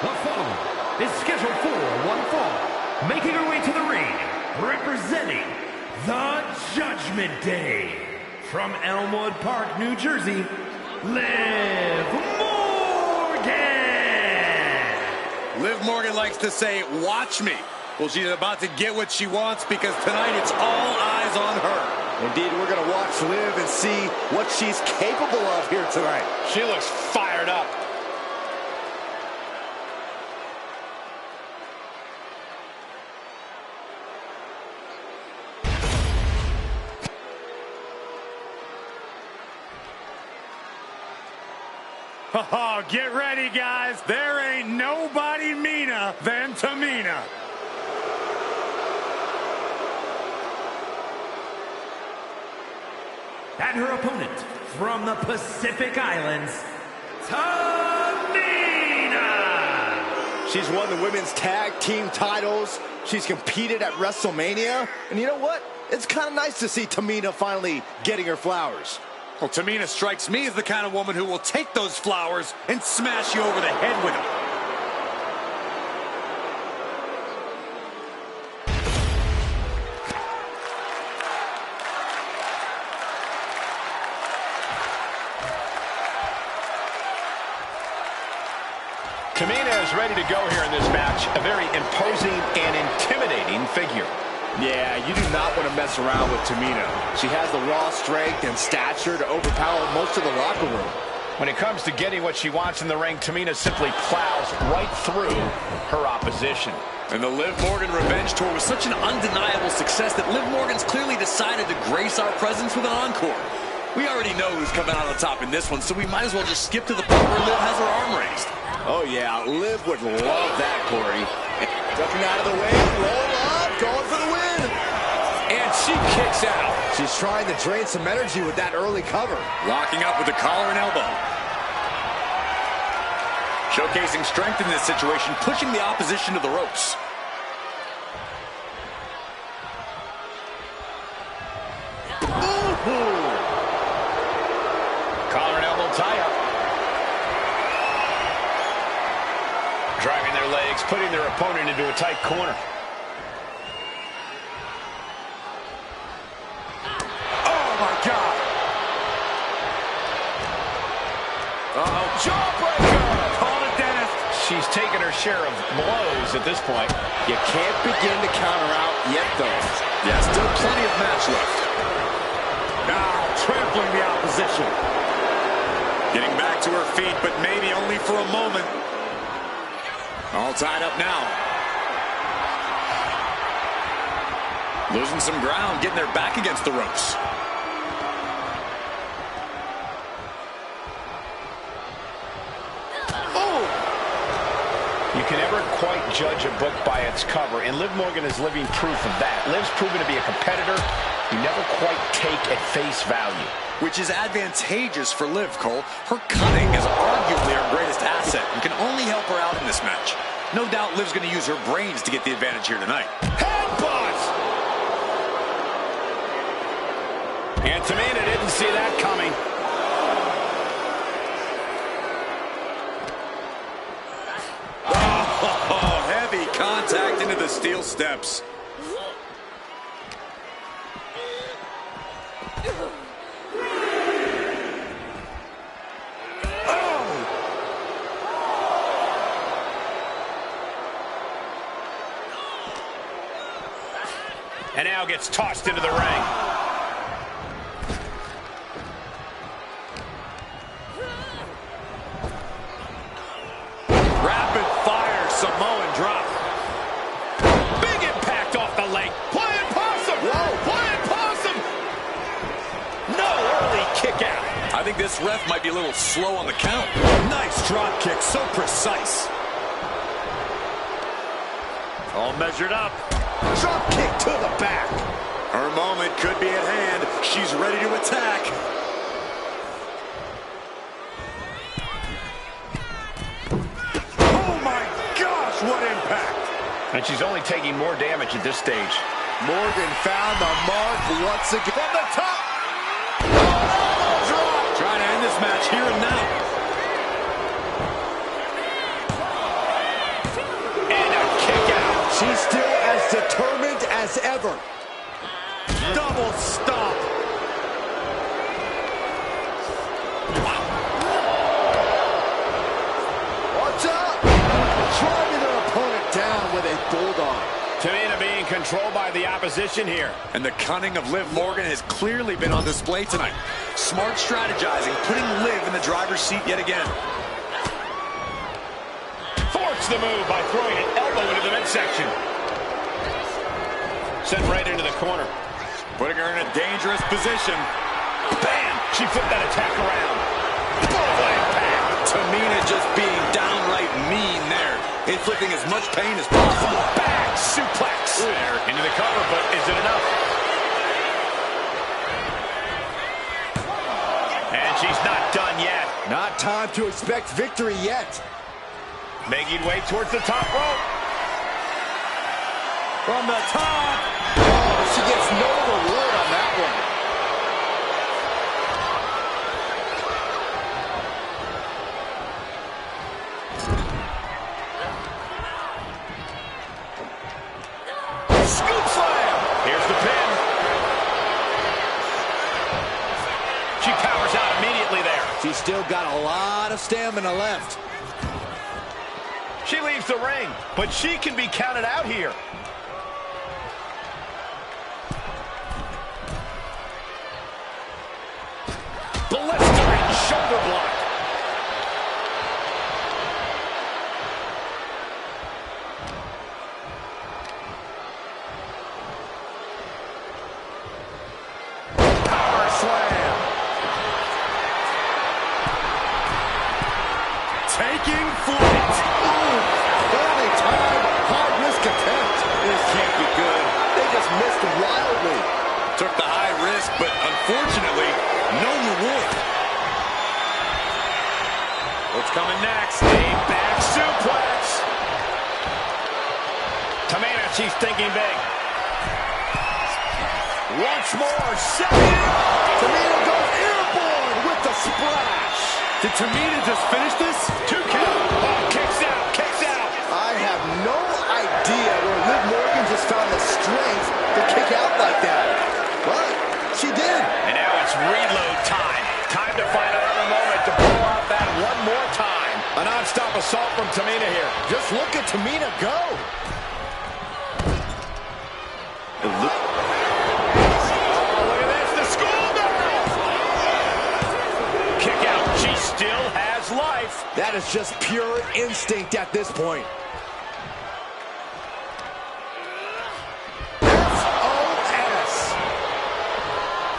The following is scheduled for one fall. Making her way to the ring, representing the Judgment Day. From Elmwood Park, New Jersey, Liv Morgan. Liv Morgan likes to say, watch me. Well, she's about to get what she wants because tonight it's all eyes on her. Indeed, we're going to watch Liv and see what she's capable of here tonight. She looks fired up. Oh, get ready, guys. There ain't nobody meaner than Tamina. And her opponent from the Pacific Islands, Tamina. She's won the women's tag team titles. She's competed at WrestleMania. And you know what? It's kind of nice to see Tamina finally getting her flowers. Well, Tamina strikes me as the kind of woman who will take those flowers and smash you over the head with them. Tamina is ready to go here in this match. A very imposing and intimidating figure. Yeah, you do not want to mess around with Tamina. She has the raw strength and stature to overpower most of the locker room. When it comes to getting what she wants in the ring, Tamina simply plows right through her opposition. And the Liv Morgan Revenge Tour was such an undeniable success that Liv Morgan's clearly decided to grace our presence with an encore. We already know who's coming out on top in this one, so we might as well just skip to the part where Liv has her arm raised. Oh, yeah, Liv would love that, Corey. Ducking out of the way, roll up, going for the win. And she kicks out. She's trying to drain some energy with that early cover. Locking up with the collar and elbow. Showcasing strength in this situation, pushing the opposition to the ropes. Ooh. Collar and elbow tie-up. Driving their legs, putting their opponent into a tight corner. Oh, my God. Uh-oh, jawbreaker! Call it, Dennis. She's taken her share of blows at this point. You can't begin to counter out yet, though. Yeah, still plenty of match left. Now, trampling the opposition. Getting back to her feet, but maybe only for a moment. All tied up now. Losing some ground, getting their back against the ropes. Oh! You can never quite judge a book by its cover, and Liv Morgan is living proof of that. Liv's proven to be a competitor you never quite take at face value. Which is advantageous for Liv, Cole. Her cunning is arguably her greatest asset and can only help her out in this match. No doubt Liv's going to use her brains to get the advantage here tonight. Headbutt! And Tamina didn't see that coming. Oh, heavy contact into the steel steps. And now gets tossed into the ring. Rapid fire Samoan drop. Big impact off the leg. Flying possum! Whoa! Flying possum! No early kick out. I think this ref might be a little slow on the count. Nice drop kick, so precise. All measured up. Drop kick to the back. Her moment could be at hand. She's ready to attack. Oh my gosh, what impact! And she's only taking more damage at this stage. Morgan found the mark once again. From the top. Trying to end this match here and now. She's still as determined as ever. Double stomp. Watch out! Driving their opponent down with a bulldog. Tamina being controlled by the opposition here. And the cunning of Liv Morgan has clearly been on display tonight. Smart strategizing, putting Liv in the driver's seat yet again. Force the move by throwing an elbow into the midsection. Sent right into the corner. Putting her in a dangerous position. Bam! She flipped that attack around. Bullseye impact. Tamina just being downright mean there. Inflicting as much pain as possible. Back suplex. There, into the cover, but is it enough? And she's not done yet. Not time to expect victory yet. Making way towards the top rope. From the top. Oh, she gets no reward on that one. Scoop slam. Here's the pin. She powers out immediately there. She's still got a lot of stamina left. She leaves the ring, but she can be counted out here. Blistering shoulder block. Power slam. Taking flight. Early time, high-risk attempt. This can't be good. They just missed wildly. Took the high risk, but unfortunately, no reward. What's coming next? A back suplex. Tamina, she's thinking big. Once more, setting it up. Tamina goes airborne with the splash. Did Tamina just finish this? 2 count. Oh, kicks out, kicks out. I have no idea where Liv Morgan just found the strength to kick out like that. But she did. And now it's reload time. Time to find another moment to pull out that one more time. A non-stop assault from Tamina here. Just look at Tamina go. Look at this, the schoolgirl. Kick out. She still has life. That is just pure instinct at this point. SOS.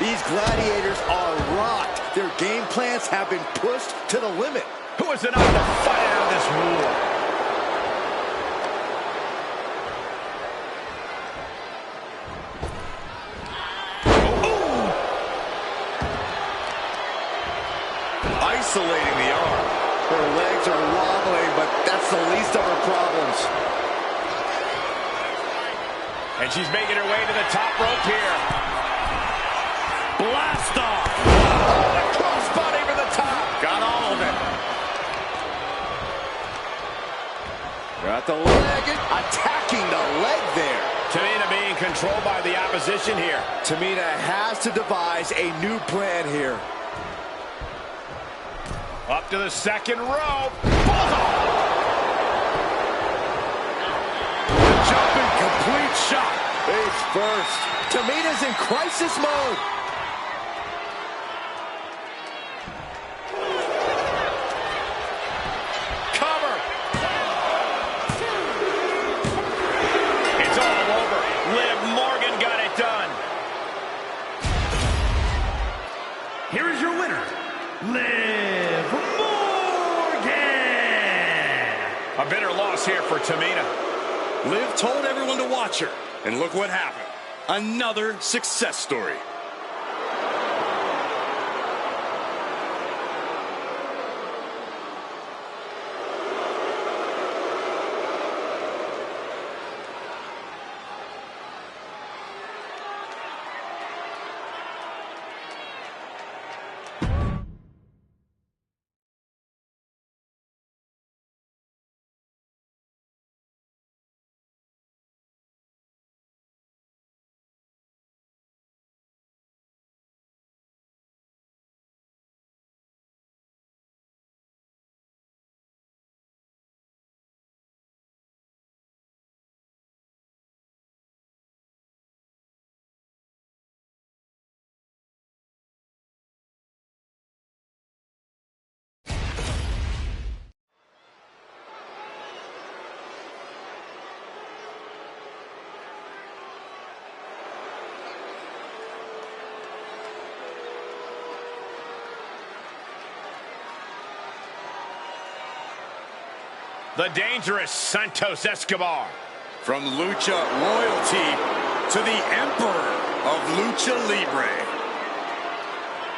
These gladiators are rocked. Their game plans have been pushed to the limit. Who is enough to fight out of this war? Isolating the arm. Her legs are wobbling, but that's the least of her problems. And she's making her way to the top rope here. Blast off. Oh, the crossbody for the top. Got all of it. Got the leg, attacking the leg there. Tamina being controlled by the opposition here. Tamina has to devise a new plan here. Up to the second rope. Jumping complete shot. Face first. Tamina's in crisis mode. Cover. It's all over. Liv Morgan got it done. Here is your winner, Liv Morgan. A bitter loss here for Tamina. Liv told everyone to watch her, and look what happened. Another success story. the dangerous Santos Escobar. From Lucha royalty to the Emperor of Lucha Libre.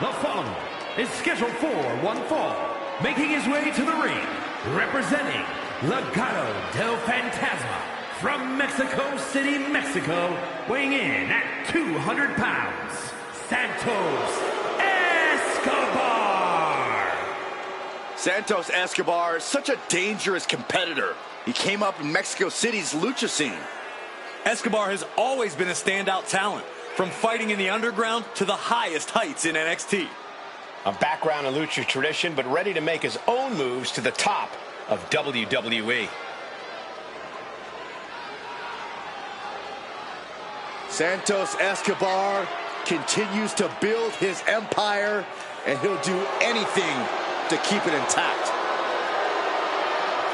The following is scheduled for one fall, making his way to the ring, representing Legado del Fantasma from Mexico City, Mexico, weighing in at 200 pounds, Santos Escobar. Santos Escobar is such a dangerous competitor. He came up in Mexico City's lucha scene. Escobar has always been a standout talent, from fighting in the underground to the highest heights in NXT. A background in lucha tradition, but ready to make his own moves to the top of WWE. Santos Escobar continues to build his empire, and he'll do anything to keep it intact.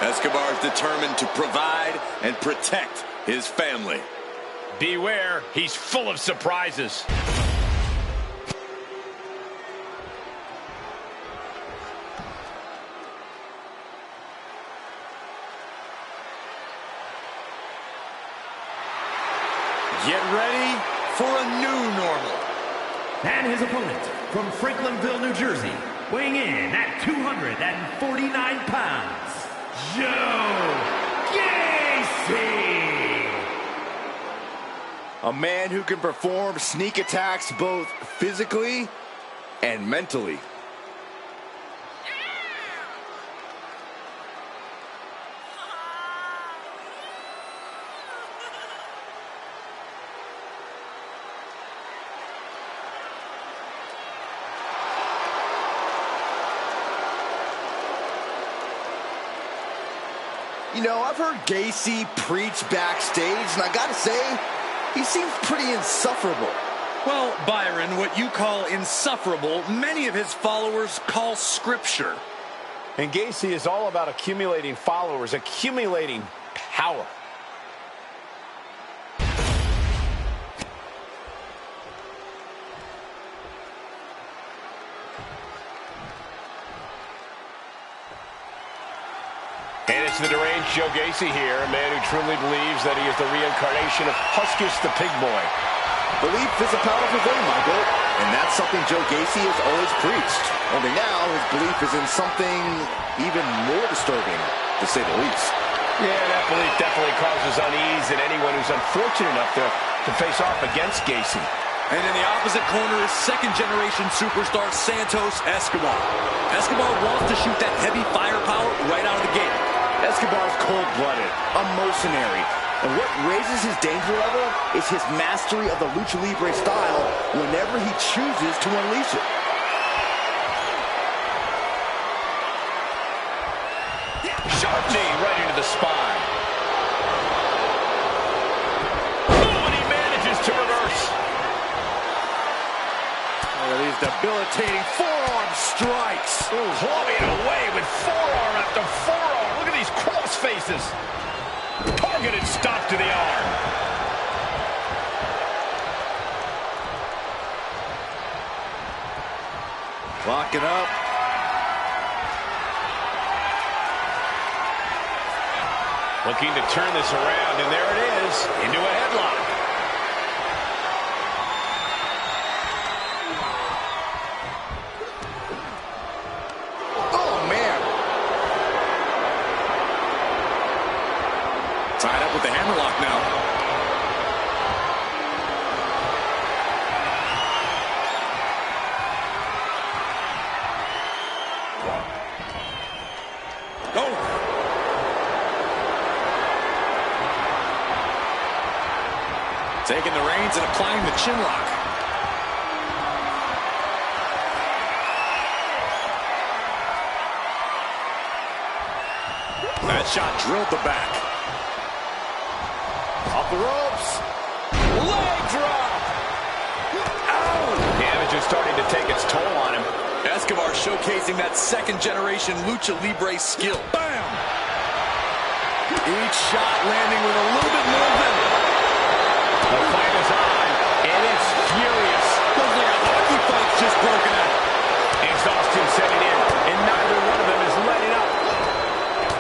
Escobar is determined to provide and protect his family. Beware, he's full of surprises. Get ready for a new normal. And his opponent from Franklinville, New Jersey, weighing in at 249 pounds, Joe Gacy. A man who can perform sneak attacks both physically and mentally. You know, I've heard Gacy preach backstage, and I gotta say, he seems pretty insufferable. Well, Byron, what you call insufferable, many of his followers call scripture. And Gacy is all about accumulating followers, accumulating power. And it's the deranged Joe Gacy here, a man who truly believes that he is the reincarnation of Huskus the Pig Boy. Belief is a powerful thing, Michael, and that's something Joe Gacy has always preached. Only now, his belief is in something even more disturbing, to say the least. Yeah, that belief definitely causes unease in anyone who's unfortunate enough to face off against Gacy. And in the opposite corner is second-generation superstar Santos Escobar. Escobar wants to shoot that heavy firepower right out of the gate. Escobar's cold-blooded, a mercenary, and what raises his danger level is his mastery of the Lucha Libre style whenever he chooses to unleash it. Sharp knee right into the spine. Oh, and he manages to reverse. Oh, these debilitating forearm strikes. Clubbing away with forearm after forearm. Look at these cross faces. Targeted stop to the arm. Locking up. Looking to turn this around, and there it is, into a headlock. Oh, man. Tied up with the hammerlock now. Taking the reins and applying the chin lock. That shot drilled the back. Off the ropes. Leg drop. Oh! Damage is starting to take its toll on him. Escobar showcasing that second-generation Lucha Libre skill. Bam! Each shot landing with a little bit more venom. The fight is on, and it's furious. Looks like a hockey fight's just broken out. Exhaustion setting in, and neither one of them is letting up.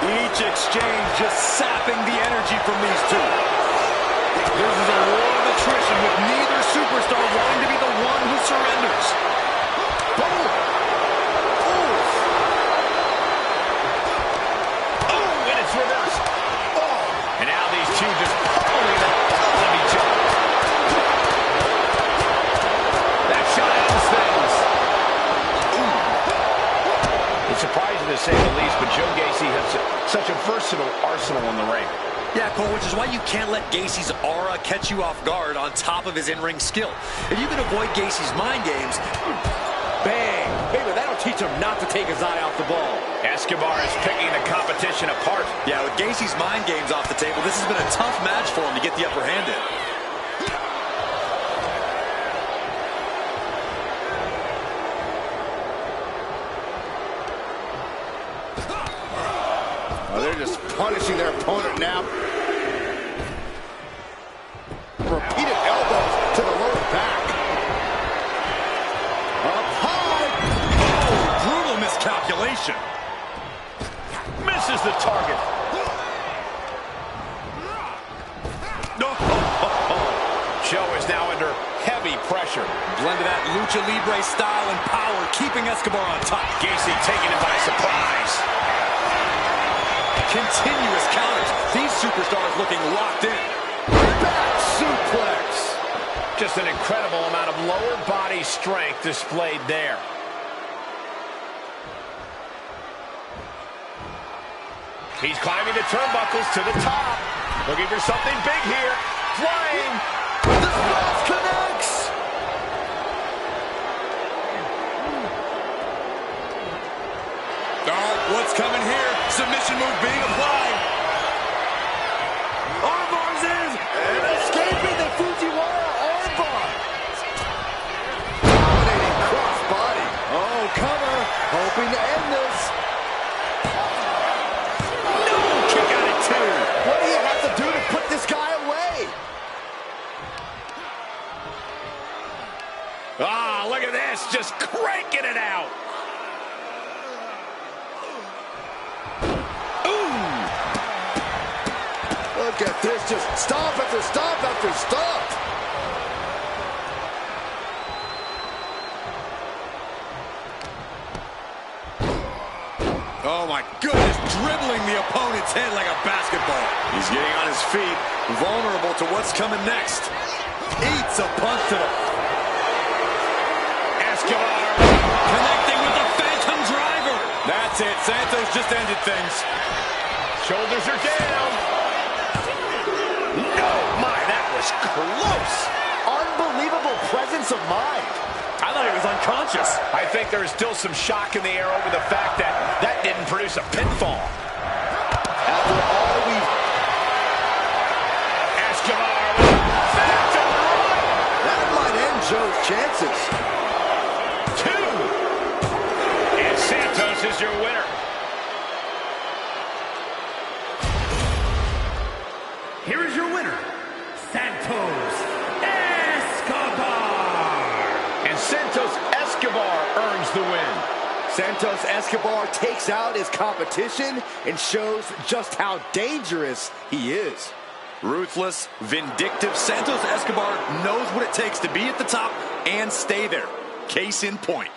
Each Each exchange just sapping the energy from these two. This is a war of attrition with neither superstar wanting to be the one who surrenders. Boom! Oh, and it's reversed. Oh, and now these two just pulling the hell out of each other. That shot ends things. It's surprising to say the least, but Joe Gacy has such a versatile arsenal in the ring. Yeah, Cole, which is why you can't let Gacy's aura catch you off guard on top of his in-ring skill. If you can avoid Gacy's mind games, Bang! Hey, but that'll teach him not to take his eye off the ball. Escobar is picking the competition apart. yeah, with Gacy's mind games off the table, this has been a tough match for him to get the upper hand in. Oh, they're just punishing their opponent now. Repeated elbows to the lower back. Up high. Oh, brutal miscalculation. Misses the target. Joe is now under heavy pressure. Blend of that lucha libre style and power, keeping Escobar on top. Gacy taking him by surprise. Continuous counters. These superstars looking locked in. Back suplex. Just an incredible amount of lower body strength displayed there. He's climbing the turnbuckles to the top. Looking for something big here. Flying. The cross connects. What's coming here? Submission move being applied. Armbars in. And escaping the Fujiwara armbar. Dominating cross body. Oh, cover. Hoping to end this. No, kick out at two. What do you have to do to put this guy away? Ah, look at this. Just cranking it out. Look at this, just stomp after stomp after stomp. Oh my goodness, dribbling the opponent's head like a basketball. He's getting on his feet, vulnerable to what's coming next. Eats a punch to the... Escobar. Connecting with the Phantom Driver. That's it, Santos just ended things. Shoulders are down. No, my, that was close. Unbelievable presence of mind. I thought he was unconscious. I think there is still some shock in the air over the fact that that didn't produce a pinfall. After all we've... Escobar with a phantom run. That might end Joe's chances. Two. And Santos is your winner. Here is your winner, Santos Escobar. And Santos Escobar earns the win. Santos Escobar takes out his competition and shows just how dangerous he is. Ruthless, vindictive, Santos Escobar knows what it takes to be at the top and stay there. Case in point.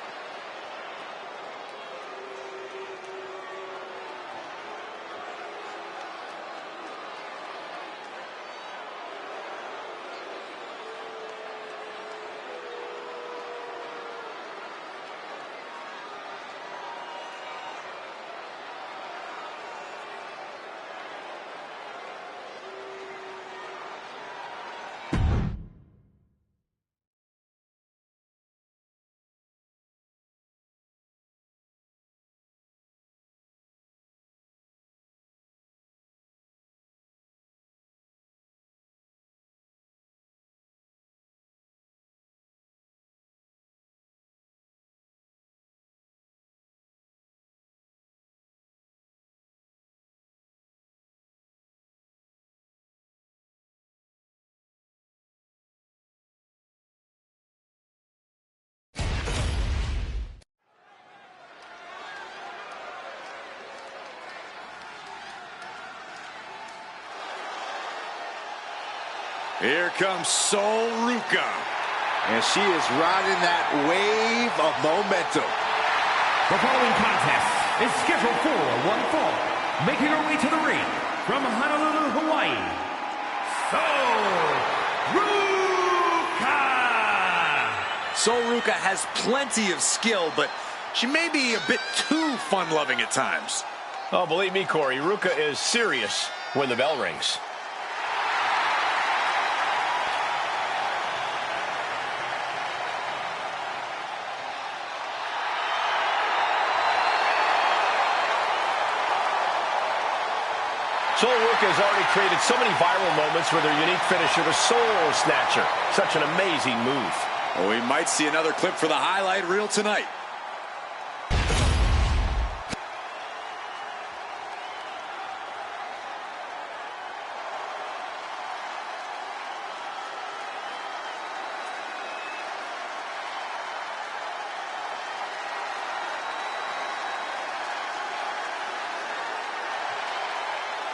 Here comes Sol Ruca. And she is riding that wave of momentum. The following contest is scheduled for one fall. Making her way to the ring from Honolulu, Hawaii, Sol Ruca. Sol Ruca has plenty of skill, but she may be a bit too fun-loving at times. Oh, believe me, Corey, Ruca is serious when the bell rings. Sol Ruca has already created so many viral moments with her unique finisher, the Soul Snatcher. Such an amazing move. Well, we might see another clip for the highlight reel tonight.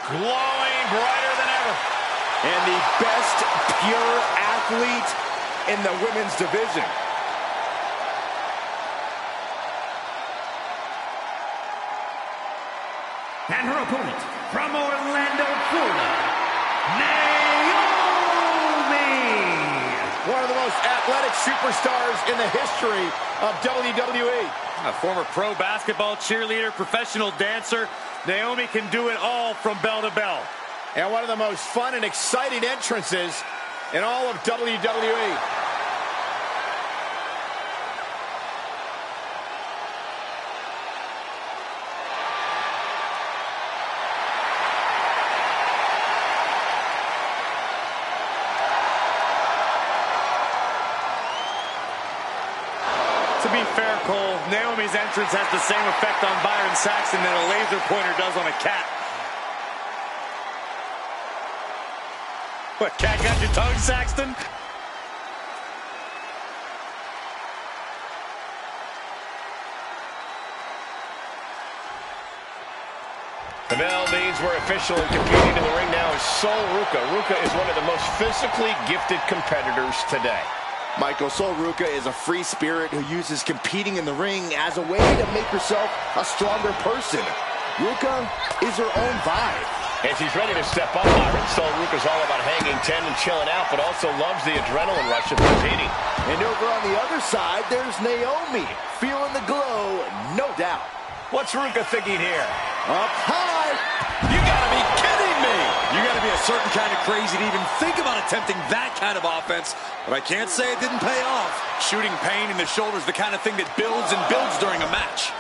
Glowing brighter than ever. And the best pure athlete in the women's division. And her opponent from Orlando, Florida, Naomi. One of the most athletic superstars in the history of WWE. A former pro basketball cheerleader, professional dancer, Naomi can do it all from bell to bell. And one of the most fun and exciting entrances in all of WWE. To be fair, Cole, Naomi's entrance has the same effect on Byron Saxton that a laser pointer does on a cat. What, cat got your tongue, Saxton? The bell means we're officially competing in the ring now is Sol Ruca. Ruca is one of the most physically gifted competitors today. Michael, Sol Ruca is a free spirit who uses competing in the ring as a way to make herself a stronger person. Ruca is her own vibe. And she's ready to step up, Byron. Sol Ruca's all about hanging 10 and chilling out, but also loves the adrenaline rush of competing. And over on the other side, there's Naomi, feeling the glow, no doubt. What's Ruca thinking here? Up high. You gotta be kidding me! You gotta be a certain kind of crazy to even think about attempting that kind of offense, but I can't say it didn't pay off. Shooting pain in the shoulder is the kind of thing that builds and builds during a match.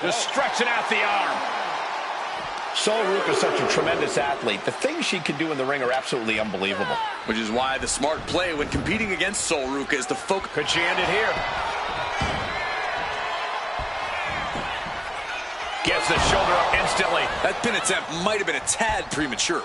Just stretching out the arm. Sol Ruca's such a tremendous athlete. The things she can do in the ring are absolutely unbelievable. Which is why the smart play when competing against Sol Ruca is to focus. Could she end it here? Gets the shoulder up instantly. That pin attempt might have been a tad premature.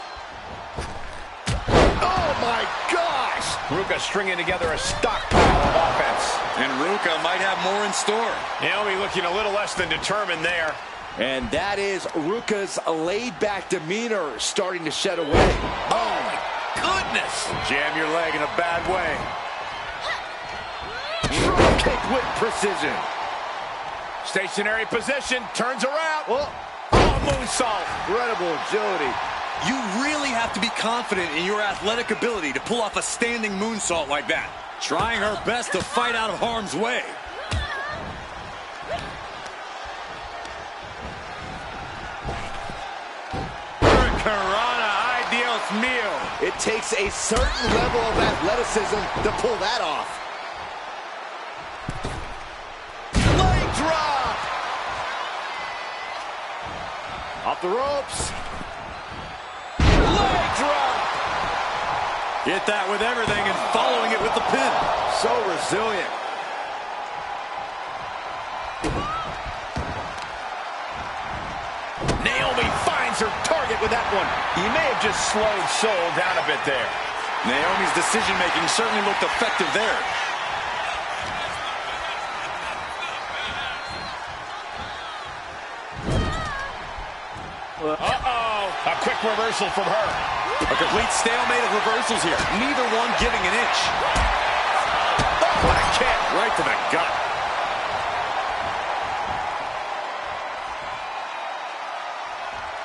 Oh my gosh! Ruca stringing together a stockpile of offense. And Ruca might have more in store. Naomi looking a little less than determined there. And that is Ruca's laid-back demeanor starting to shed away. Oh my goodness! Jam your leg in a bad way. Drop kick with precision. Stationary position, turns around. Oh, Moonsault. incredible agility. You really have to be confident in your athletic ability to pull off a standing moonsault like that. Trying her best to fight out of harm's way. Hurricanrana, ay Dios mío. It takes a certain level of athleticism to pull that off. Leg drop. Off the ropes. Leg drop. Hit that with everything and following it with the pin. So resilient. Naomi finds her target with that one. He may have just slowed Sol down a bit there. Naomi's decision-making certainly looked effective there. Uh-oh. A quick reversal from her. A complete stalemate of reversals here. Neither one giving an inch. Oh, what a kick. Right to the gut.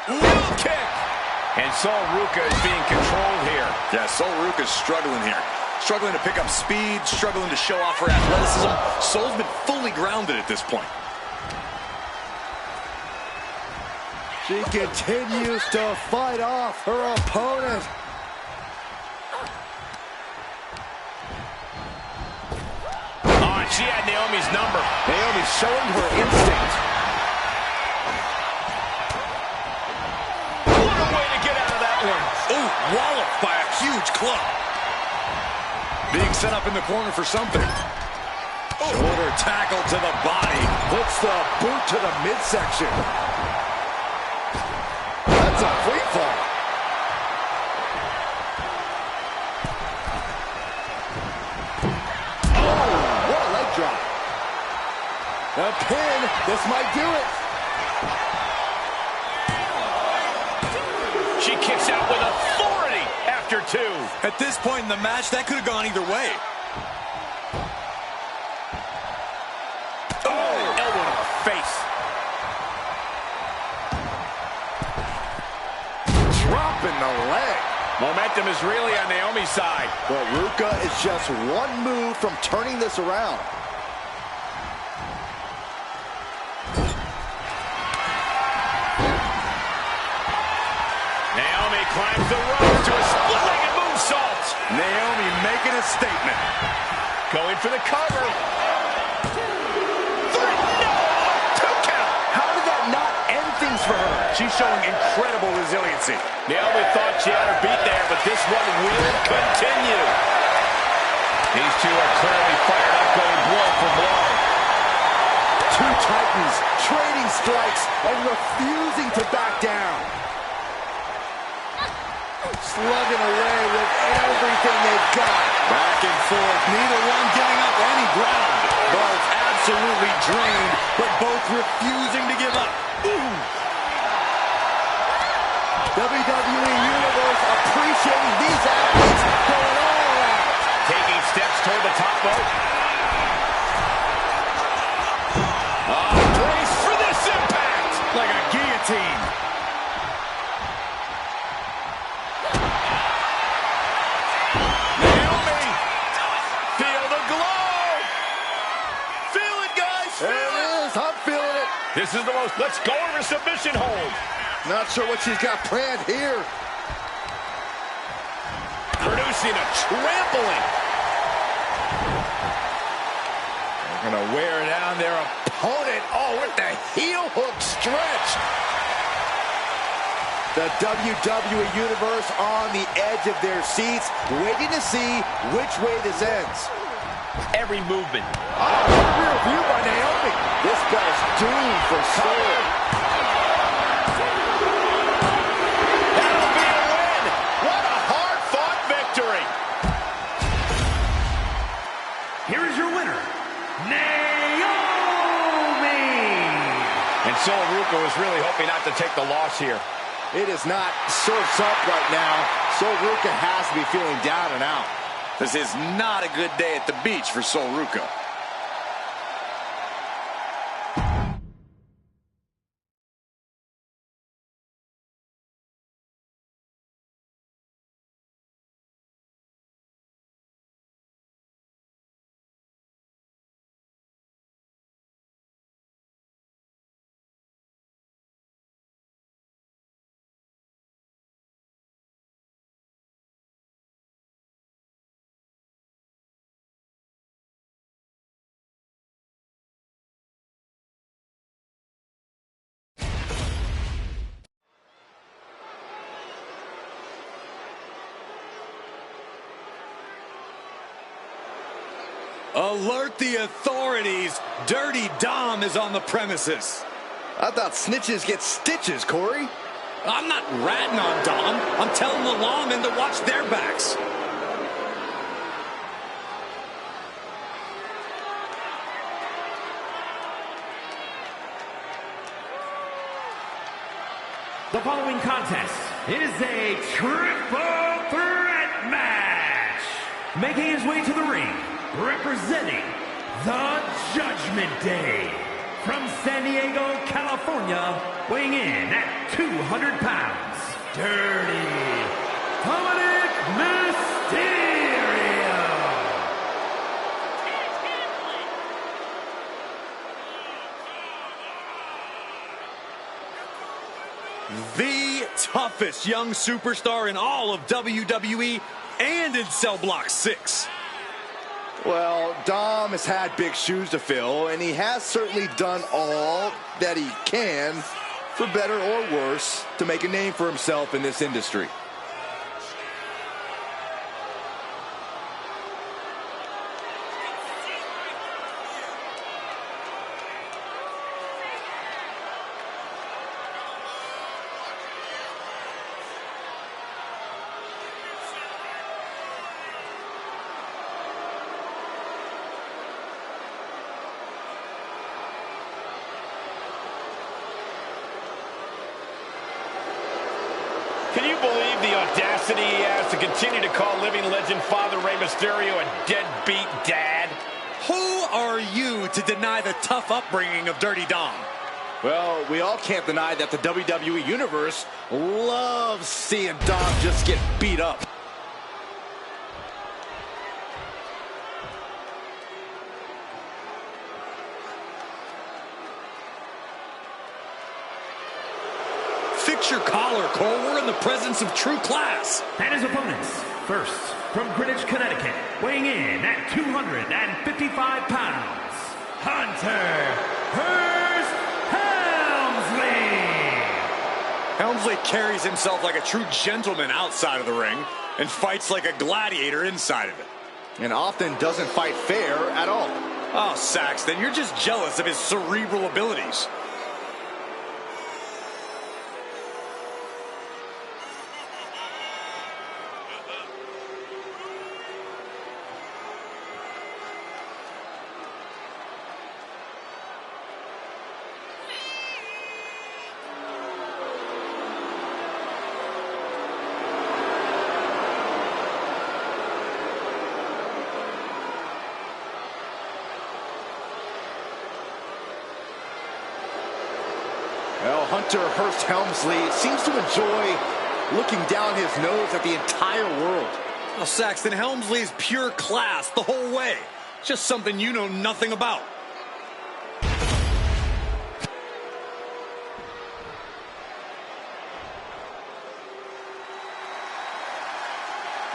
New kick. And Sol Ruca is being controlled here. Yeah, Sol Ruca's struggling here. Struggling to pick up speed, struggling to show off her athleticism. Sol's been fully grounded at this point. She continues to fight off her opponent. Oh, she had Naomi's number. Naomi's showing her instinct. What a way to get out of that one. Ooh, walloped by a huge club. Being set up in the corner for something. Shoulder tackle to the body. Puts the boot to the midsection. That's a free fall. Oh, what a leg drop. A pin. This might do it. She kicks out with authority after two. At this point in the match, that could have gone either way. Oh, elbow to the face. Dropping the leg. Momentum is really on Naomi's side. But Ruca is just one move from turning this around. Naomi climbs the ropes to a split-legged moonsault. Naomi making a statement. Going for the cover. No! Two count. How did that not end things for her? She's showing incredible resiliency. Naomi thought she had her beat there, but this one will continue. These two are clearly fired up, going blow for blow. Two titans trading strikes and refusing to back down. Slugging away with everything they've got. Back and forth, neither one giving up any ground. Both absolutely drained, but both refusing to give up. Ooh. WWE Universe appreciating these athletes going all out. Taking steps toward the top rope. Brace for this impact. Like a guillotine. Naomi, feel the glow. Feel it, guys. There it is. I'm feeling it. This is the most. Let's go over submission hold. Not sure what she's got planned here. Producing a trampling. They're going to wear down their opponent. Oh, with the heel hook stretch. The WWE Universe on the edge of their seats, waiting to see which way this ends. Every movement. Rear view by Naomi. This bell's doomed for Sol. That'll be a win. What a hard-fought victory. Here is your winner, Naomi! And Sol Ruca was really hoping not to take the loss here. It is not surfs up right now. Sol Ruca has to be feeling down and out. This is not a good day at the beach for Sol Ruca. Alert the authorities. Dirty Dom is on the premises. I thought snitches get stitches, Corey. I'm not ratting on Dom. I'm telling the lawmen to watch their backs. The following contest is a triple threat match. Making his way to the ring, representing the Judgment Day. From San Diego, California, weighing in at 200 pounds, Dirty Dominic Mysterio. The toughest young superstar in all of WWE and in Cell Block 6. Well, Dom has had big shoes to fill, and he has certainly done all that he can, for better or worse, to make a name for himself in this industry. Can you believe the audacity he has to continue to call living legend Father Rey Mysterio a deadbeat dad? Who are you to deny the tough upbringing of Dirty Dom? Well, we all can't deny that the WWE Universe loves seeing Dom just get beat up. Fix your collar, Cole. We're in the presence of true class. And his opponents, first, from Greenwich, Connecticut, weighing in at 255 pounds, Hunter Hearst Helmsley. Helmsley carries himself like a true gentleman outside of the ring and fights like a gladiator inside of it. And often doesn't fight fair at all. Oh, Saxton, you're just jealous of his cerebral abilities. Well, Hunter Hearst Helmsley seems to enjoy looking down his nose at the entire world. Well, Saxton, Helmsley is pure class the whole way. Just something you know nothing about.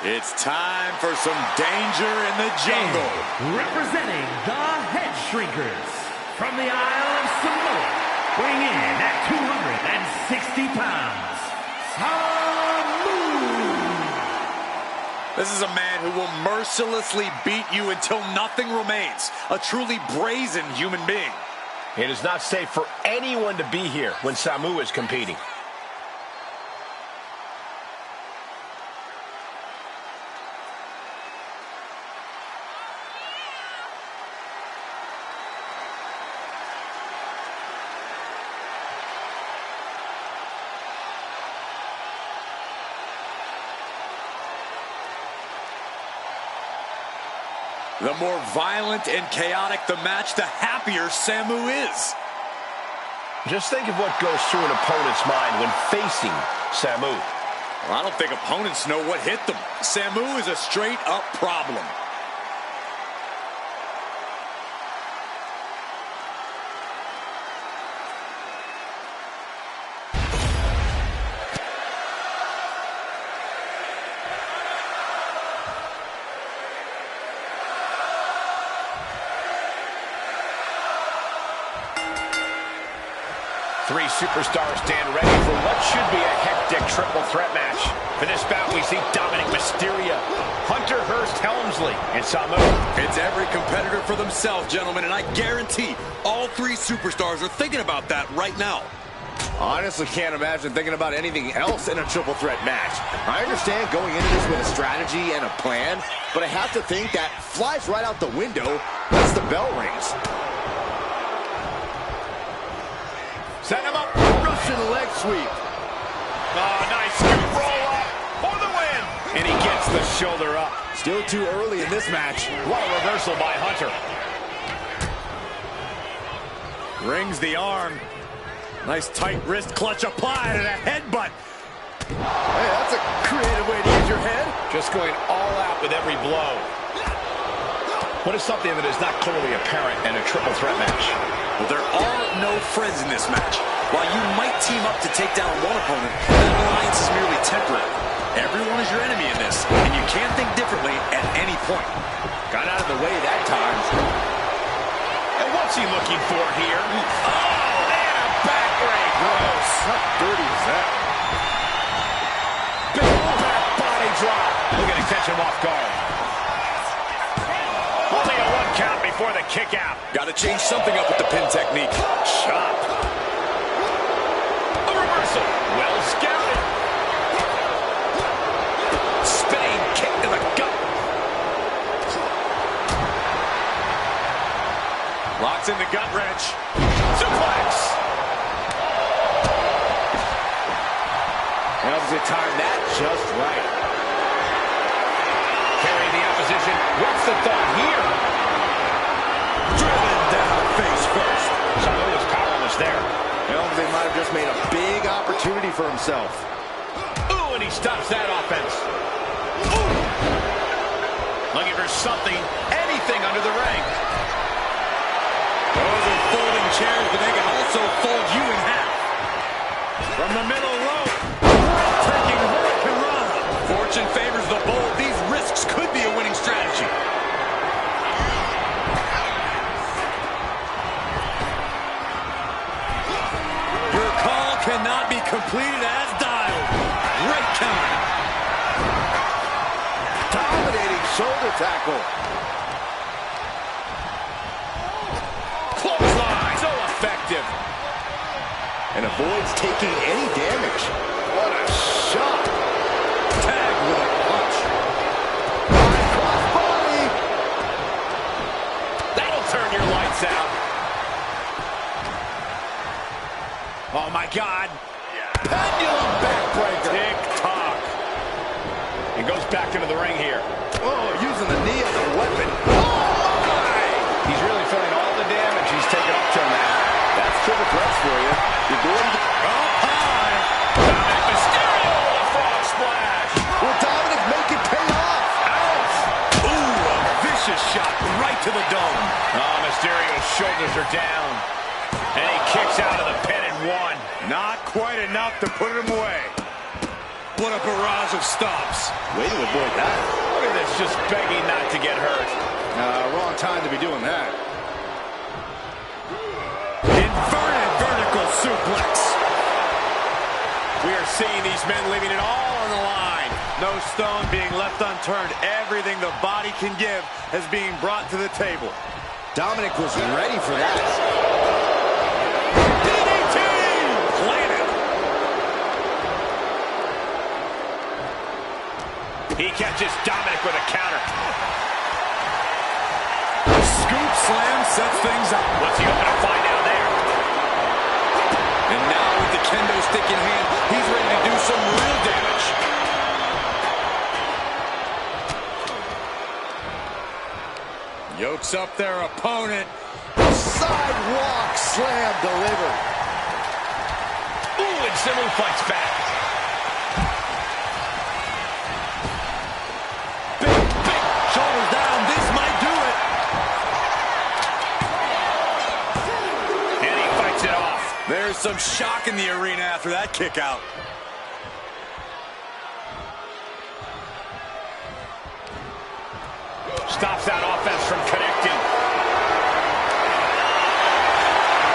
It's time for some danger in the jungle. And representing the Head Shrinkers, from the Isle of Samoa, weighing in at 260 pounds, Samu. This is a man who will mercilessly beat you until nothing remains. A truly brazen human being. It is not safe for anyone to be here when Samu is competing. The more violent and chaotic the match, the happier Samu is. Just think of what goes through an opponent's mind when facing Samu. Well, I don't think opponents know what hit them. Samu is a straight-up problem. Three superstars stand ready for what should be a hectic triple threat match. For this bout, we see Dominic Mysterio, Hunter Hearst Helmsley, and Samu. It's every competitor for themselves, gentlemen, and I guarantee all three superstars are thinking about that right now. Honestly, can't imagine thinking about anything else in a triple threat match. I understand going into this with a strategy and a plan, but I have to think that flies right out the window once the bell rings. Set him up. Russian leg sweep. Oh, nice scoop the shoulder up. Still too early in this match. What a reversal by Hunter. Rings the arm. Nice tight wrist clutch applied and a headbutt. Hey, that's a creative way to use your head. Just going all out with every blow. What is something that is not clearly apparent in a triple threat match? Well, there are no friends in this match. While you might team up to take down one opponent, that alliance is merely temporary. Everyone is your enemy in this, and you can't think differently at any point. Got out of the way that time. And what's he looking for here? Oh, man, a back break. Gross. How dirty is that? Big back body drop. Looking to catch him off guard. Only a 1 count before the kick out. Got to change something up with the pin technique. Chop. A reversal. Well scouted. Spinning kick to the gut. Locks in the gut wrench. Suplex. And obviously timed that just right. Carrying the opposition. What's the thought here? Driven down face first. Samoa was powerless there. They might have just made a big opportunity for himself. Ooh, and he stops that offense. Ooh. Looking for something, anything under the ring. Those are folding chairs, but they can also fold you in half. From the middle rope. Breathtaking Hurricane Rana. Fortune favors the bold. These risks could be a winning strategy. Your call cannot be completed as dialed. Great counter. Dominating shoulder tackle. Clothesline, so effective. And avoids taking any damage. What a shot. Tag with a punch. Cross body. That'll turn your lights out. Oh, my God. Pendulum backbreaker. Tick-tock. He goes back into the ring here. Oh, using the knee as a weapon. Oh, my! He's really feeling all the damage he's taken up till now. That's triple threats for you. You're going to... Oh, high. Dominic Mysterio with a frog splash. Will Dominic make it pay off? Ouch! Ooh, a vicious shot right to the dome. Oh, Mysterio's shoulders are down. And he kicks out of the pin and one. Not quite enough to put him away. What a barrage of stops. Way to avoid that. Look at this, just begging not to get hurt. Wrong time to be doing that. Inverted vertical suplex. We are seeing these men leaving it all on the line. No stone being left unturned. Everything the body can give is being brought to the table. Dominic was ready for that. DDT! Planted. He catches Dominic with a counter. Scoop slam sets things up. What's he going to find out there? And now with the kendo stick in hand, he's ready to do some real damage. Yokes up their opponent. Sidewalk slam delivered. Ooh, and Simu fights back. Big shoulders down. This might do it. And he fights it off. There's some shock in the arena after that kick out. Stops that offense from connecting.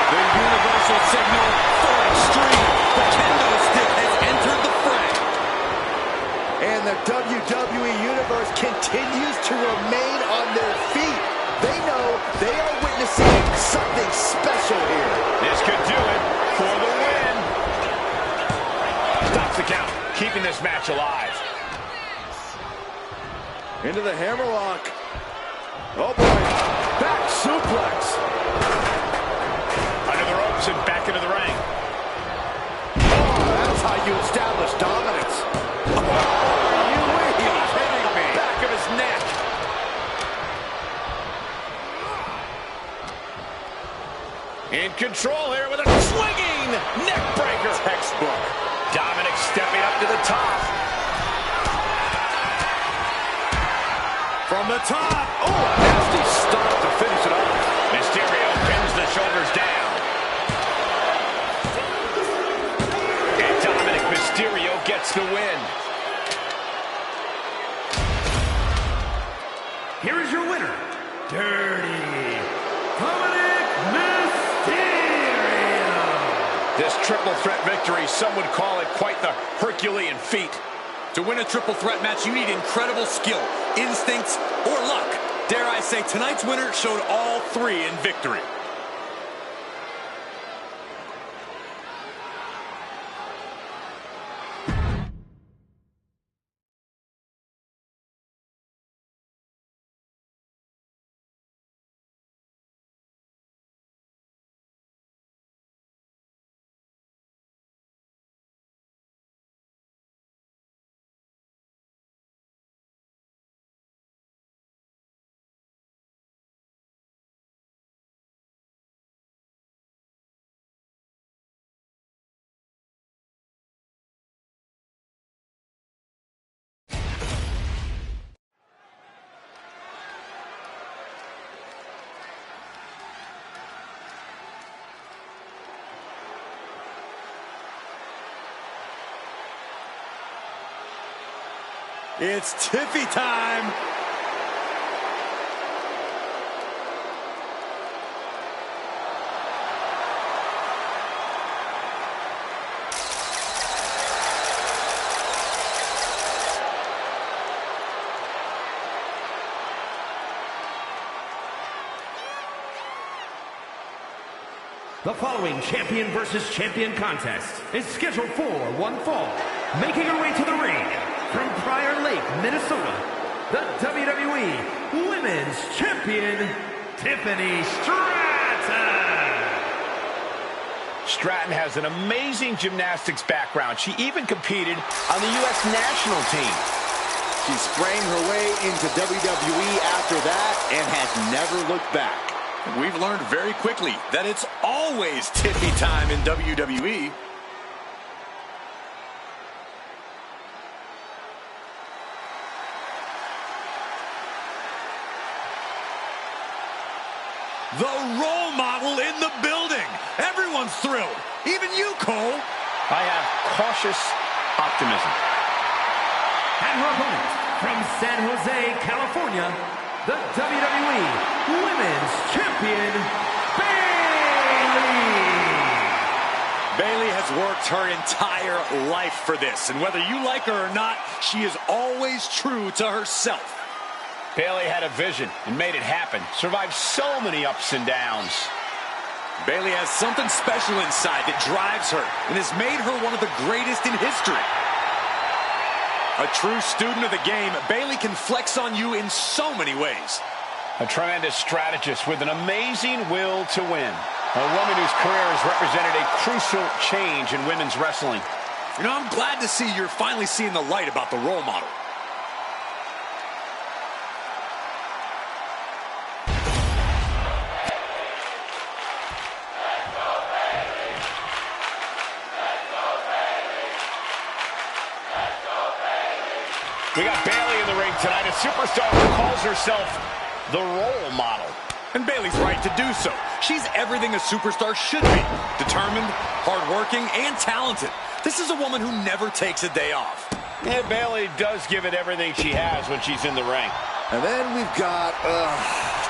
The universal signal for extreme. The kendo stick has entered the fray. And the WWE Universe continues to remain on their feet. They know they are witnessing something special here. This could do it for the win. Stops the count, keeping this match alive. Into the hammerlock. Oh boy, back suplex. Under the ropes and back into the ring. Oh, that's how you establish dominance. Oh, you win. up to the top. From the top. Oh, a nasty stop to finish it off. Mysterio pins the shoulders down. And Dominic Mysterio gets the win. Here is your winner, Dirty Dominic Mysterio. This triple threat victory, some would call it quite the Herculean feat. To win a triple threat match, you need incredible skill, instincts, or luck. Dare I say, tonight's winner showed all three in victory. It's Tiffy time. The following champion versus champion contest is scheduled for one fall. Making her way to the ring from Prior Lake, Minnesota, the WWE Women's Champion, Tiffany Stratton. Stratton has an amazing gymnastics background. She even competed on the U.S. national team. She sprang her way into WWE after that and has never looked back. We've learned very quickly that it's always Tiffy time in WWE. The role model in the building. Everyone's thrilled. Even you, Cole. I have cautious optimism. And her opponent from San Jose, California, the WWE Women's Champion, Bayley. Bayley has worked her entire life for this, and whether you like her or not, she is always true to herself. Bayley had a vision and made it happen. Survived so many ups and downs. Bayley has something special inside that drives her and has made her one of the greatest in history. A true student of the game, Bayley can flex on you in so many ways. A tremendous strategist with an amazing will to win. A woman whose career has represented a crucial change in women's wrestling. You know, I'm glad to see you're finally seeing the light about the role model. We got Bayley in the ring tonight, a superstar who calls herself the role model. And Bayley's right to do so. She's everything a superstar should be. Determined, hardworking, and talented. This is a woman who never takes a day off. Yeah, Bayley does give it everything she has when she's in the ring. And then we've got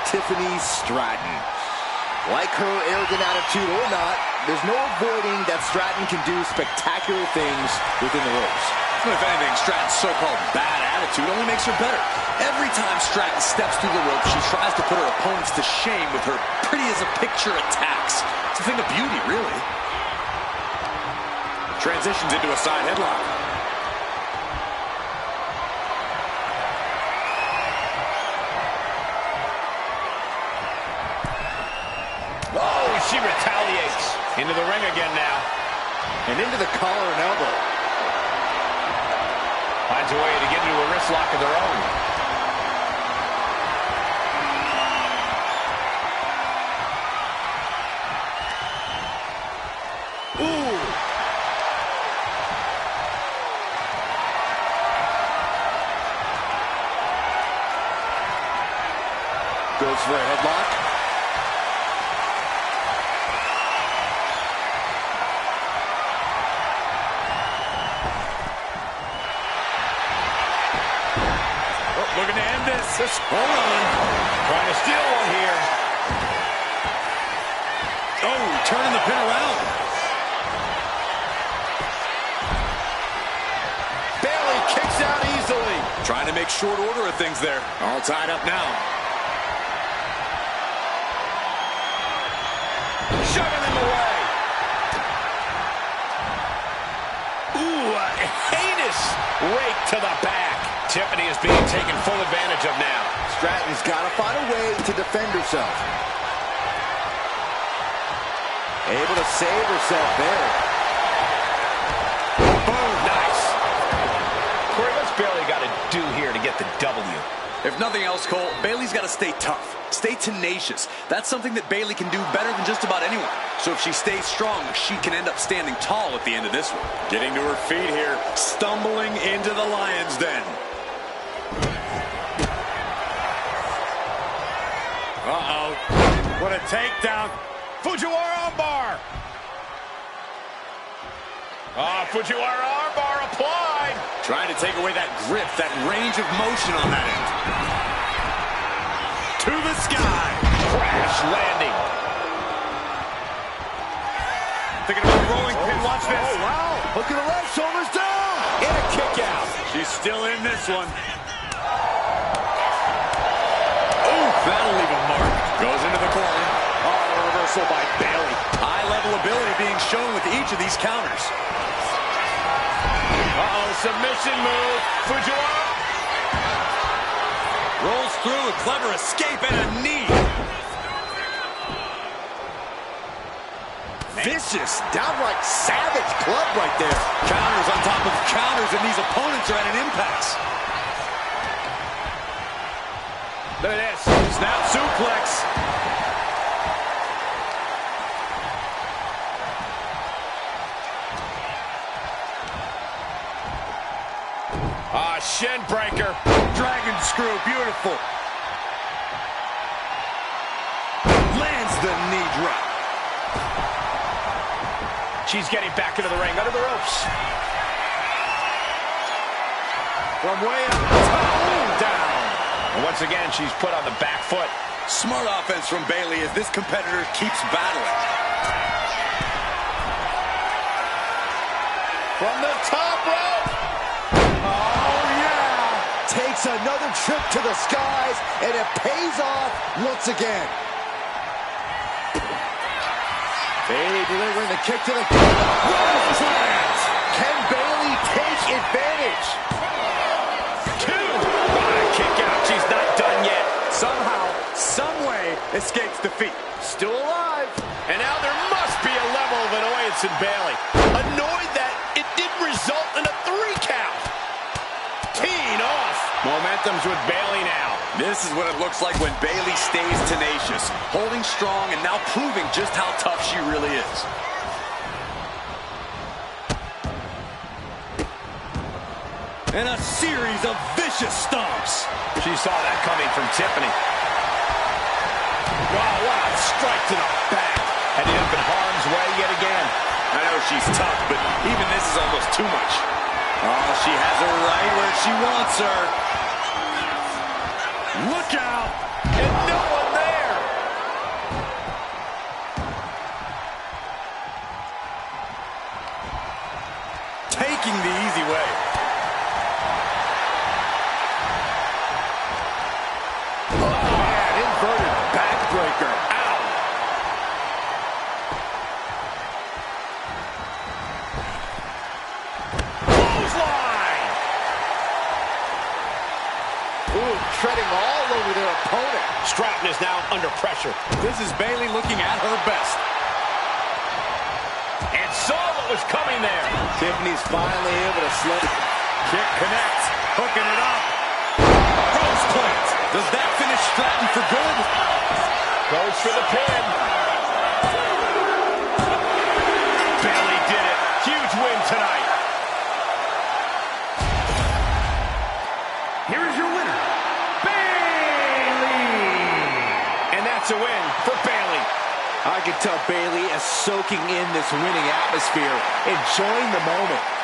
Tiffany Stratton. Like her arrogant attitude or not, there's no avoiding that Stratton can do spectacular things within the ropes. If anything, Stratton's so-called bad attitude only makes her better. Every time Stratton steps through the ropes, she tries to put her opponents to shame with her pretty-as-a-picture attacks. It's a thing of beauty, really. Transitions into a side headlock. Oh, she retaliates. Into the ring again now. And into the collar and elbow. Finds a way to get into a wrist lock of their own. Ooh. Goes for a headlock. Looking to end this. Hold on. Trying to steal one here. Oh, turning the pin around. Bayley kicks out easily. Trying to make short order of things there. All tied up now. Shoving him away. Ooh, a heinous rake to the back. Tiffany is being taken full advantage of now. Stratton's got to find a way to defend herself. Able to save herself there. Boom, nice. Corey, what's Bayley got to do here to get the W? If nothing else, Cole, Bayley's got to stay tough, stay tenacious. That's something that Bayley can do better than just about anyone. So if she stays strong, she can end up standing tall at the end of this one. Getting to her feet here, stumbling into the lion's den. Uh-oh. What a takedown. Fujiwara armbar. Fujiwara armbar applied. Trying to take away that grip, that range of motion on that end. To the sky. Crash landing. Thinking about rolling pin. Watch this. Oh, wow. Look at the left, shoulders down. And a kick out. She's still in this one. That'll leave a mark. Goes into the corner. Oh, reversal by Bayley. High-level ability being shown with each of these counters. Uh-oh, submission move. Fujiwara. Rolls through a clever escape and a knee. Vicious, downright savage club right there. Counters on top of counters, and these opponents are at an impasse. Look at this. Snap suplex. Shin breaker. Dragon screw, beautiful. Lands the knee drop. She's getting back into the ring, under the ropes. From way up top, down. And once again, she's put on the back foot. Smart offense from Bayley as this competitor keeps battling. From the top rope. Oh, yeah. Takes another trip to the skies, and it pays off once again. Bayley delivering the kick to the plant. Can Bayley take advantage? Two. What a kick out. She's not done yet. Somehow, someway, escapes defeat. Still alive. And now there must be a level of annoyance in Bayley. Annoyed that it didn't result in a 3 count. Teeing off. Momentum's with Bayley now. This is what it looks like when Bayley stays tenacious, holding strong and now proving just how tough she really is. And a series of vicious stomps. She saw that coming from Tiffany. Wow, what a strike to the back. Ending up in harm's way yet again. I know she's tough, but even this is almost too much. Oh, she has her right where she wants her. Look out! And no one there. Taking the easy way. Man, inverted backbreaker. Ow. Clothesline. Ooh, treading all over their opponent. Stratton is now under pressure. This is Bayley looking at her best. And saw what was coming there. Tiffany's finally able to slip. Kick connects, hooking it up. Cross plant. Does that finish Stratton for good? Goes for the pin. Bayley did it. Huge win tonight. Here is your winner, Bayley. to win for Bayley. I can tell Bayley is soaking in this winning atmosphere, enjoying the moment.